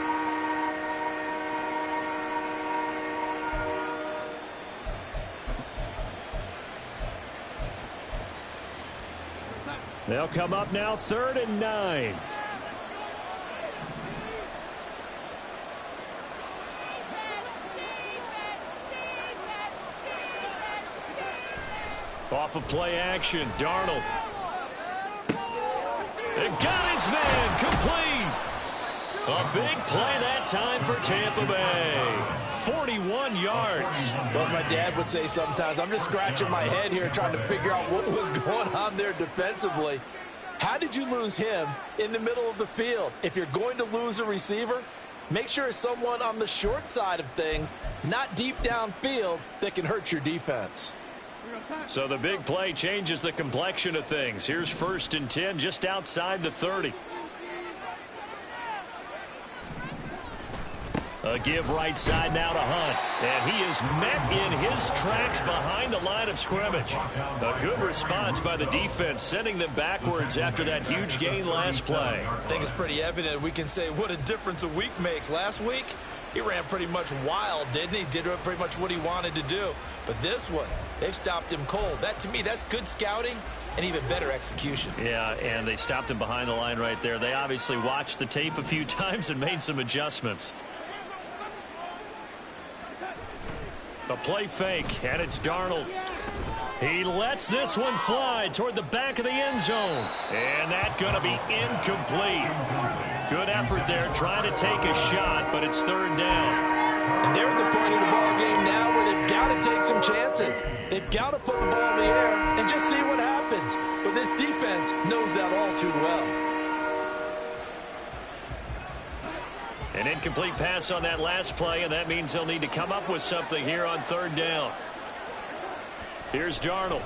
They'll come up now 3rd and 9. Off of play action, Darnold. They got his man complete. A big play that time for Tampa Bay. 41 yards. Well, as my dad would say sometimes, I'm just scratching my head here trying to figure out what was going on there defensively. How did you lose him in the middle of the field? If you're going to lose a receiver, make sure it's someone on the short side of things, not deep downfield, that can hurt your defense. So the big play changes the complexion of things. Here's 1st and 10 just outside the 30. A give right side now to Hunt. And he is met in his tracks behind the line of scrimmage. A good response by the defense, sending them backwards after that huge gain last play. I think it's pretty evident. We can say what a difference a week makes. Last week, he ran pretty much wild, didn't he? Did pretty much what he wanted to do. But this one, they've stopped him cold. That, to me, that's good scouting and even better execution. Yeah, and they stopped him behind the line right there. They obviously watched the tape a few times and made some adjustments. A play fake, and it's Darnold. He lets this one fly toward the back of the end zone. And that's going to be incomplete. Good effort there, trying to take a shot, but it's 3rd down. And they're at the point of the ball game now where they've got to take some chances. They've got to put the ball in the air and just see what happens. But this defense knows that all too well. An incomplete pass on that last play, and that means they'll need to come up with something here on 3rd down. Here's Darnold.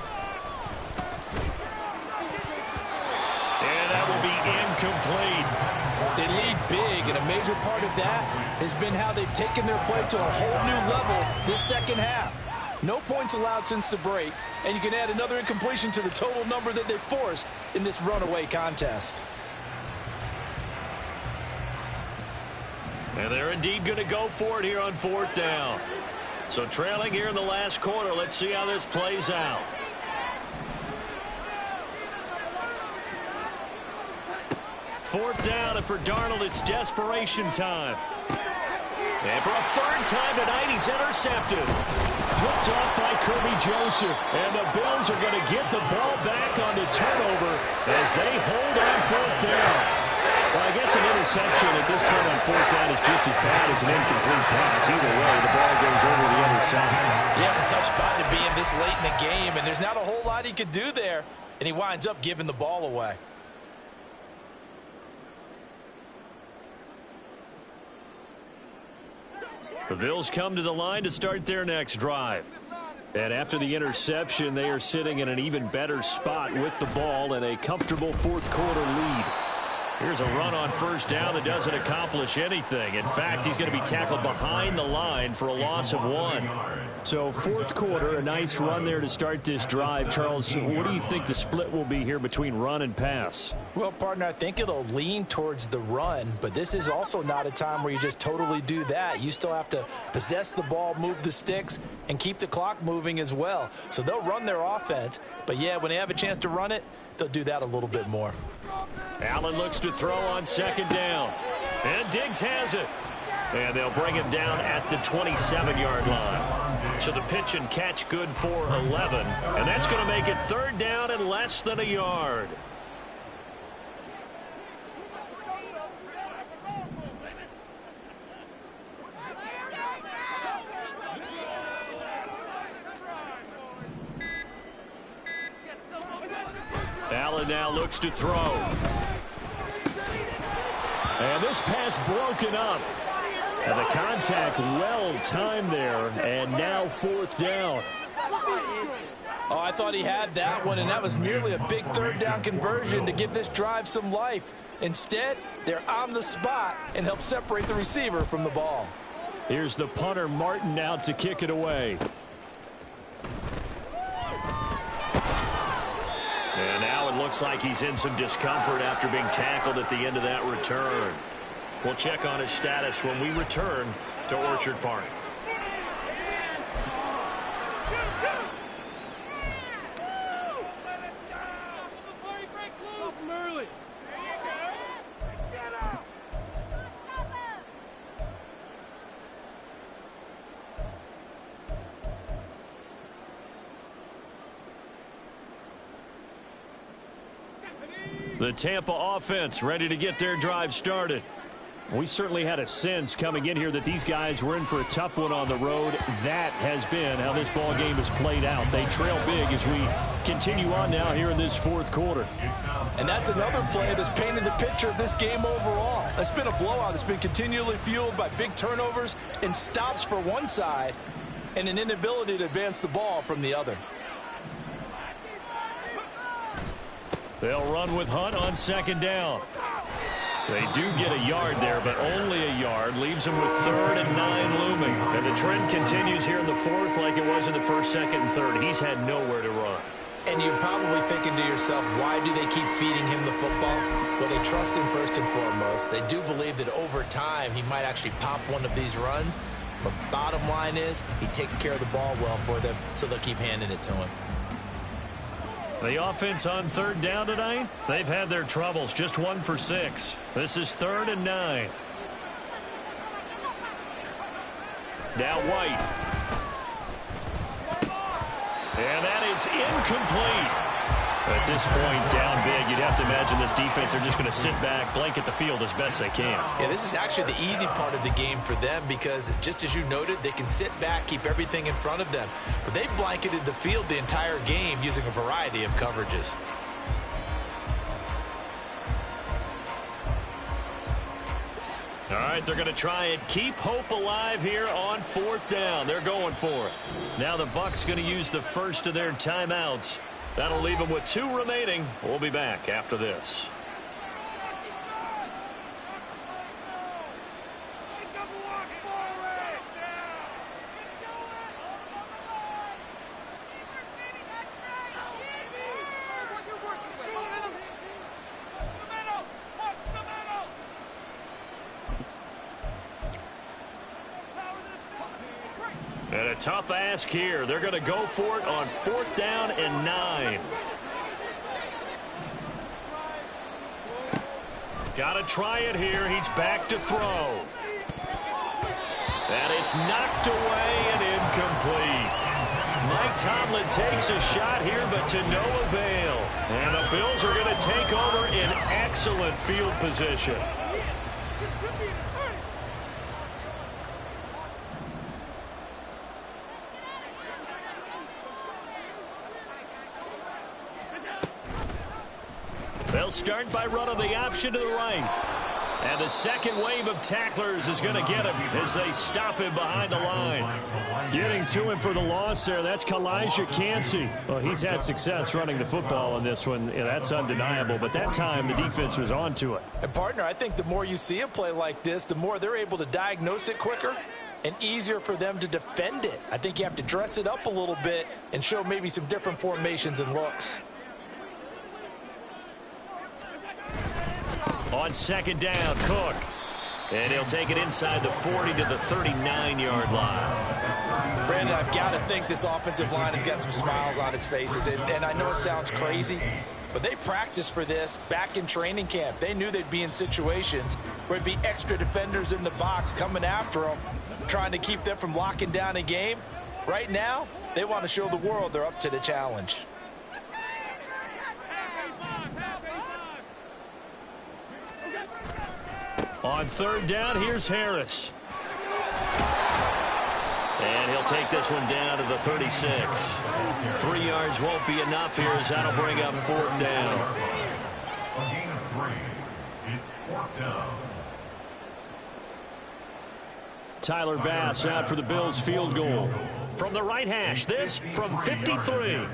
And that will be incomplete. They lead big, and a major part of that has been how they've taken their play to a whole new level this second half. No points allowed since the break, and you can add another incompletion to the total number that they've forced in this runaway contest. And they're indeed going to go for it here on 4th down. So trailing here in the last quarter. Let's see how this plays out. Fourth down, and for Darnold, it's desperation time. And for a 3rd time tonight, he's intercepted. Flipped off by Kirby Joseph. And the Bills are going to get the ball back on the turnover as they hold on 4th down. Well, I guess an interception at this point on 4th down is just as bad as an incomplete pass. Either way, the ball goes over the other side. Yeah, it's a tough spot to be in this late in the game, and there's not a whole lot he could do there, and he winds up giving the ball away. The Bills come to the line to start their next drive. And after the interception, they are sitting in an even better spot with the ball and a comfortable 4th quarter lead. Here's a run on 1st down that doesn't accomplish anything. In fact, he's going to be tackled behind the line for a loss of 1. So 4th quarter, a nice run there to start this drive. Charles, what do you think the split will be here between run and pass? Well, partner, I think it'll lean towards the run, but this is also not a time where you just totally do that. You still have to possess the ball, move the sticks, and keep the clock moving as well. So they'll run their offense, but yeah, when they have a chance to run it, they'll do that a little bit more. Allen looks to throw on 2nd down. And Diggs has it. And they'll bring him down at the 27-yard line. So the pitch and catch good for 11. And that's going to make it 3rd down and less than a yard. Allen now looks to throw. And this pass broken up. And the contact well timed there. And now 4th down. Oh, I thought he had that one, and that was nearly a big 3rd down conversion to give this drive some life. Instead, they're on the spot and help separate the receiver from the ball. Here's the punter, Martin, out to kick it away. And now it looks like he's in some discomfort after being tackled at the end of that return. We'll check on his status when we return to Orchard Park. The Tampa offense ready to get their drive started. We certainly had a sense coming in here that these guys were in for a tough one on the road. That has been how this ball game has played out. They trail big as we continue on now here in this fourth quarter. And that's another play that's painted the picture of this game overall. It's been a blowout. It's been continually fueled by big turnovers and stops for one side and an inability to advance the ball from the other. They'll run with Hunt on second down. They do get a yard there, but only a yard. Leaves them with 3rd and 9 looming. And the trend continues here in the fourth like it was in the first, second, and third. He's had nowhere to run. And you're probably thinking to yourself, why do they keep feeding him the football? Well, they trust him first and foremost. They do believe that over time he might actually pop one of these runs. But bottom line is he takes care of the ball well for them, so they'll keep handing it to him. The offense on 3rd down tonight, they've had their troubles. Just 1 for 6. This is 3rd and 9. Now White. And that is incomplete. At this point, down big, you'd have to imagine this defense are just going to sit back, blanket the field as best they can. Yeah, this is actually the easy part of the game for them because, just as you noted, they can sit back, keep everything in front of them. But they've blanketed the field the entire game using a variety of coverages. All right, they're going to try and keep hope alive here on 4th down. They're going for it. Now the Bucs going to use the first of their timeouts. That'll leave them with 2 remaining. We'll be back after this. And a tough ask here. They're going to go for it on 4th down and 9. Got to try it here. He's back to throw. And it's knocked away and incomplete. Mike Tomlin takes a shot here, but to no avail. And the Bills are going to take over in excellent field position. They'll start by running the option to the right. And the second wave of tacklers is going to get him as they stop him behind the line. Getting to him for the loss there, that's Kalijah Cansey. Well, he's had success running the football in this one. Yeah, that's undeniable. But that time, the defense was on to it. And, partner, I think the more you see a play like this, the more they're able to diagnose it quicker and easier for them to defend it. I think you have to dress it up a little bit and show maybe some different formations and looks. On second down, Cook. And he'll take it inside the 40 to the 39-yard line. Brandon, I've got to think this offensive line has got some smiles on its faces. And I know it sounds crazy, but they practiced for this back in training camp. They knew they'd be in situations where it'd be extra defenders in the box coming after them, trying to keep them from locking down a game. Right now, they want to show the world they're up to the challenge. On third down, here's Harris. And he'll take this one down to the 36. 3 yards won't be enough here as that'll bring up 4th down. A gain of 3. It's 4th down. Tyler Bass out for the Bills field goal. From the right hash, this from 53.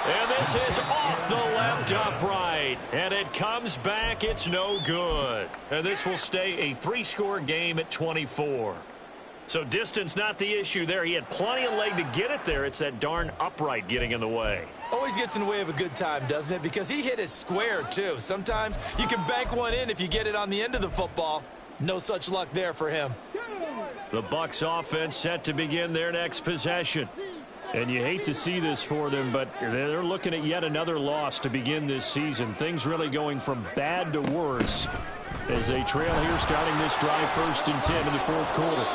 And this is off the left upright. And it comes back. It's no good. And this will stay a 3-score game at 24. So distance not the issue there. He had plenty of leg to get it there. It's that darn upright getting in the way. Always gets in the way of a good time, doesn't it? Because he hit it square, too. Sometimes you can bank one in if you get it on the end of the football. No such luck there for him. The Bucs offense set to begin their next possession. And you hate to see this for them, but they're looking at yet another loss to begin this season. Things really going from bad to worse as they trail here starting this drive 1st and 10 in the 4th quarter.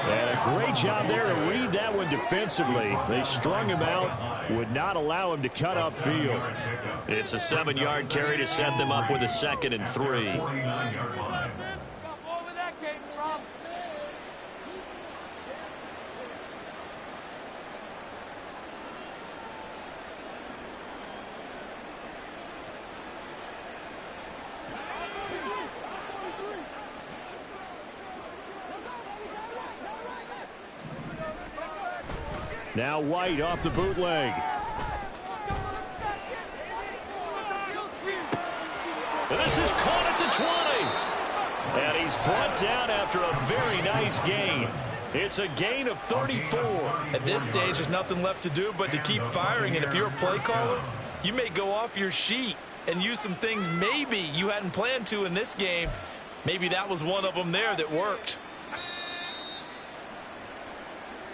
And a great job there to read that one defensively. They strung him out, would not allow him to cut upfield. It's a 7-yard carry to set them up with a 2nd and 3. Now White off the bootleg. And this is caught at the 20. And he's brought down after a very nice gain. It's a gain of 34. At this stage, there's nothing left to do but to keep firing. And if you're a play caller, you may go off your sheet and use some things maybe you hadn't planned to in this game. Maybe that was one of them there that worked.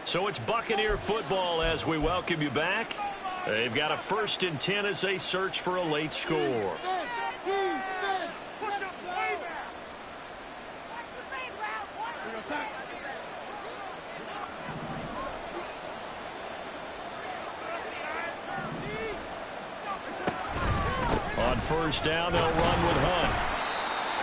So it's Buccaneer football as we welcome you back. They've got a 1st and 10 as they search for a late score. On 1st down, they'll run with Hunt.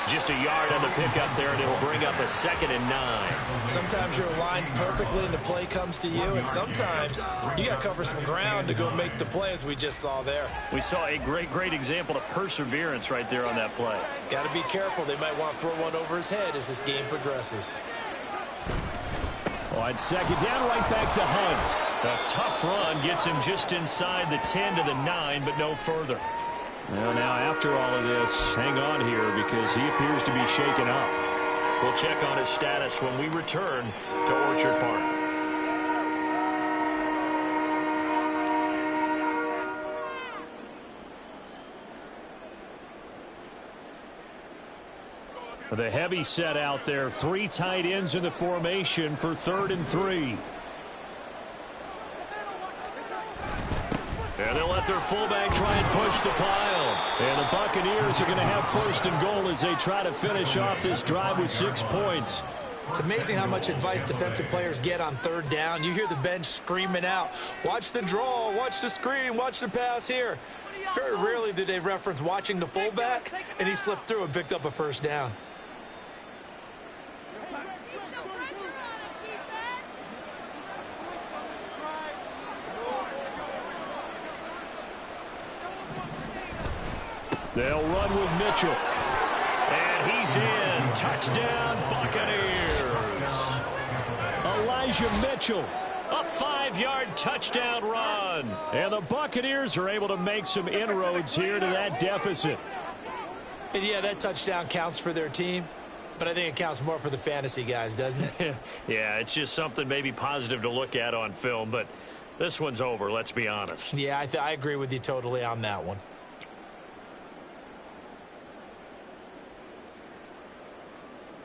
Just a yard on the pickup there, and it'll bring up a 2nd and 9. Sometimes you're aligned perfectly and the play comes to you, and sometimes you got to cover some ground to go make the play, as we just saw there. We saw a great example of perseverance right there on that play. Got to be careful. They might want to throw one over his head as this game progresses. On 2nd down, right back to Hunt. A tough run gets him just inside the 10 to the 9, but no further. Well, now after all of this, hang on here because he appears to be shaken up. We'll check on his status when we return to Orchard Park. The heavy set out there. 3 tight ends in the formation for 3rd and 3. And they'll let their fullback try and push the pile. And the Buccaneers are going to have 1st and goal as they try to finish off this drive with 6 points. It's amazing how much advice defensive players get on 3rd down. You hear the bench screaming out, watch the draw, watch the screen, watch the pass here. Very rarely do they reference watching the fullback, and he slipped through and picked up a 1st down. They'll run with Mitchell. And he's in. Touchdown, Buccaneers. Elijah Mitchell. A 5-yard touchdown run. And the Buccaneers are able to make some inroads here to that deficit. And yeah, that touchdown counts for their team, but I think it counts more for the fantasy guys, doesn't it? Yeah, it's just something maybe positive to look at on film, but this one's over, let's be honest. Yeah, I agree with you totally on that one.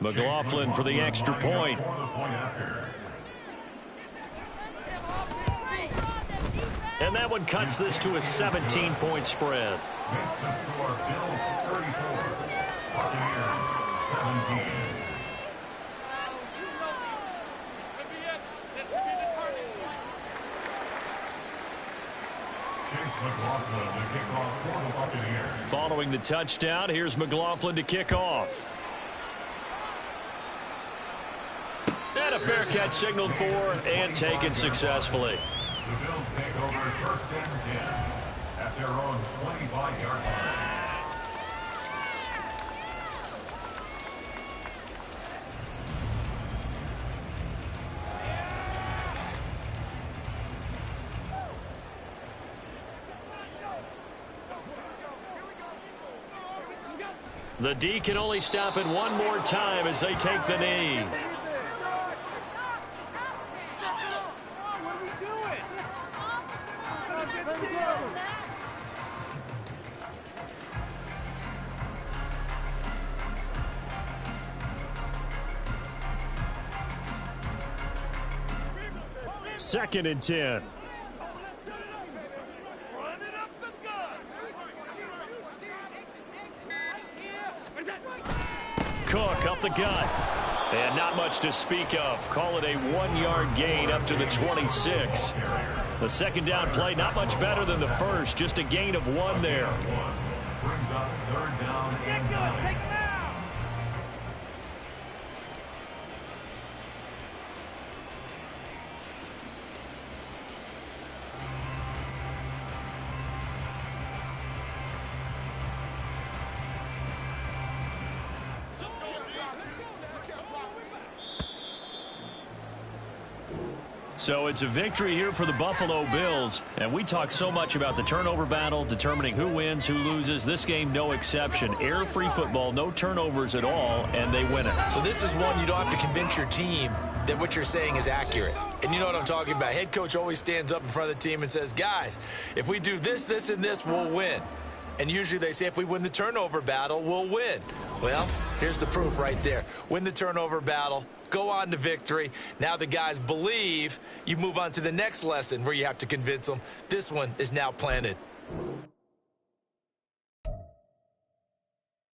McLaughlin for the extra point. And that one cuts this to a 17-point spread. Makes the score Bills 34, Buccaneers 17. Chase McLaughlin to kick off for the Buccaneers. Following the touchdown, here's McLaughlin to kick off. And a fair catch signaled for and taken successfully. The Bills take over 1st and 10 at their own 25-yard line. The D can only stop it one more time as they take the knee. Second and 10. Cook up the gut. And not much to speak of. Call it a 1-yard gain up to the 26. The second down play, not much better than the first. Just a gain of 1 there. Brings up third down and 9. Take him out. So it's a victory here for the Buffalo Bills. And we talk so much about the turnover battle, determining who wins, who loses. This game, no exception. Error-free football, no turnovers at all, and they win it. So this is one you don't have to convince your team that what you're saying is accurate. And you know what I'm talking about. Head coach always stands up in front of the team and says, guys, if we do this, this, and this, we'll win. And usually they say if we win the turnover battle, we'll win. Well, here's the proof right there. Win the turnover battle, go on to victory. Now the guys believe. You move on to the next lesson where you have to convince them. This one is now planted.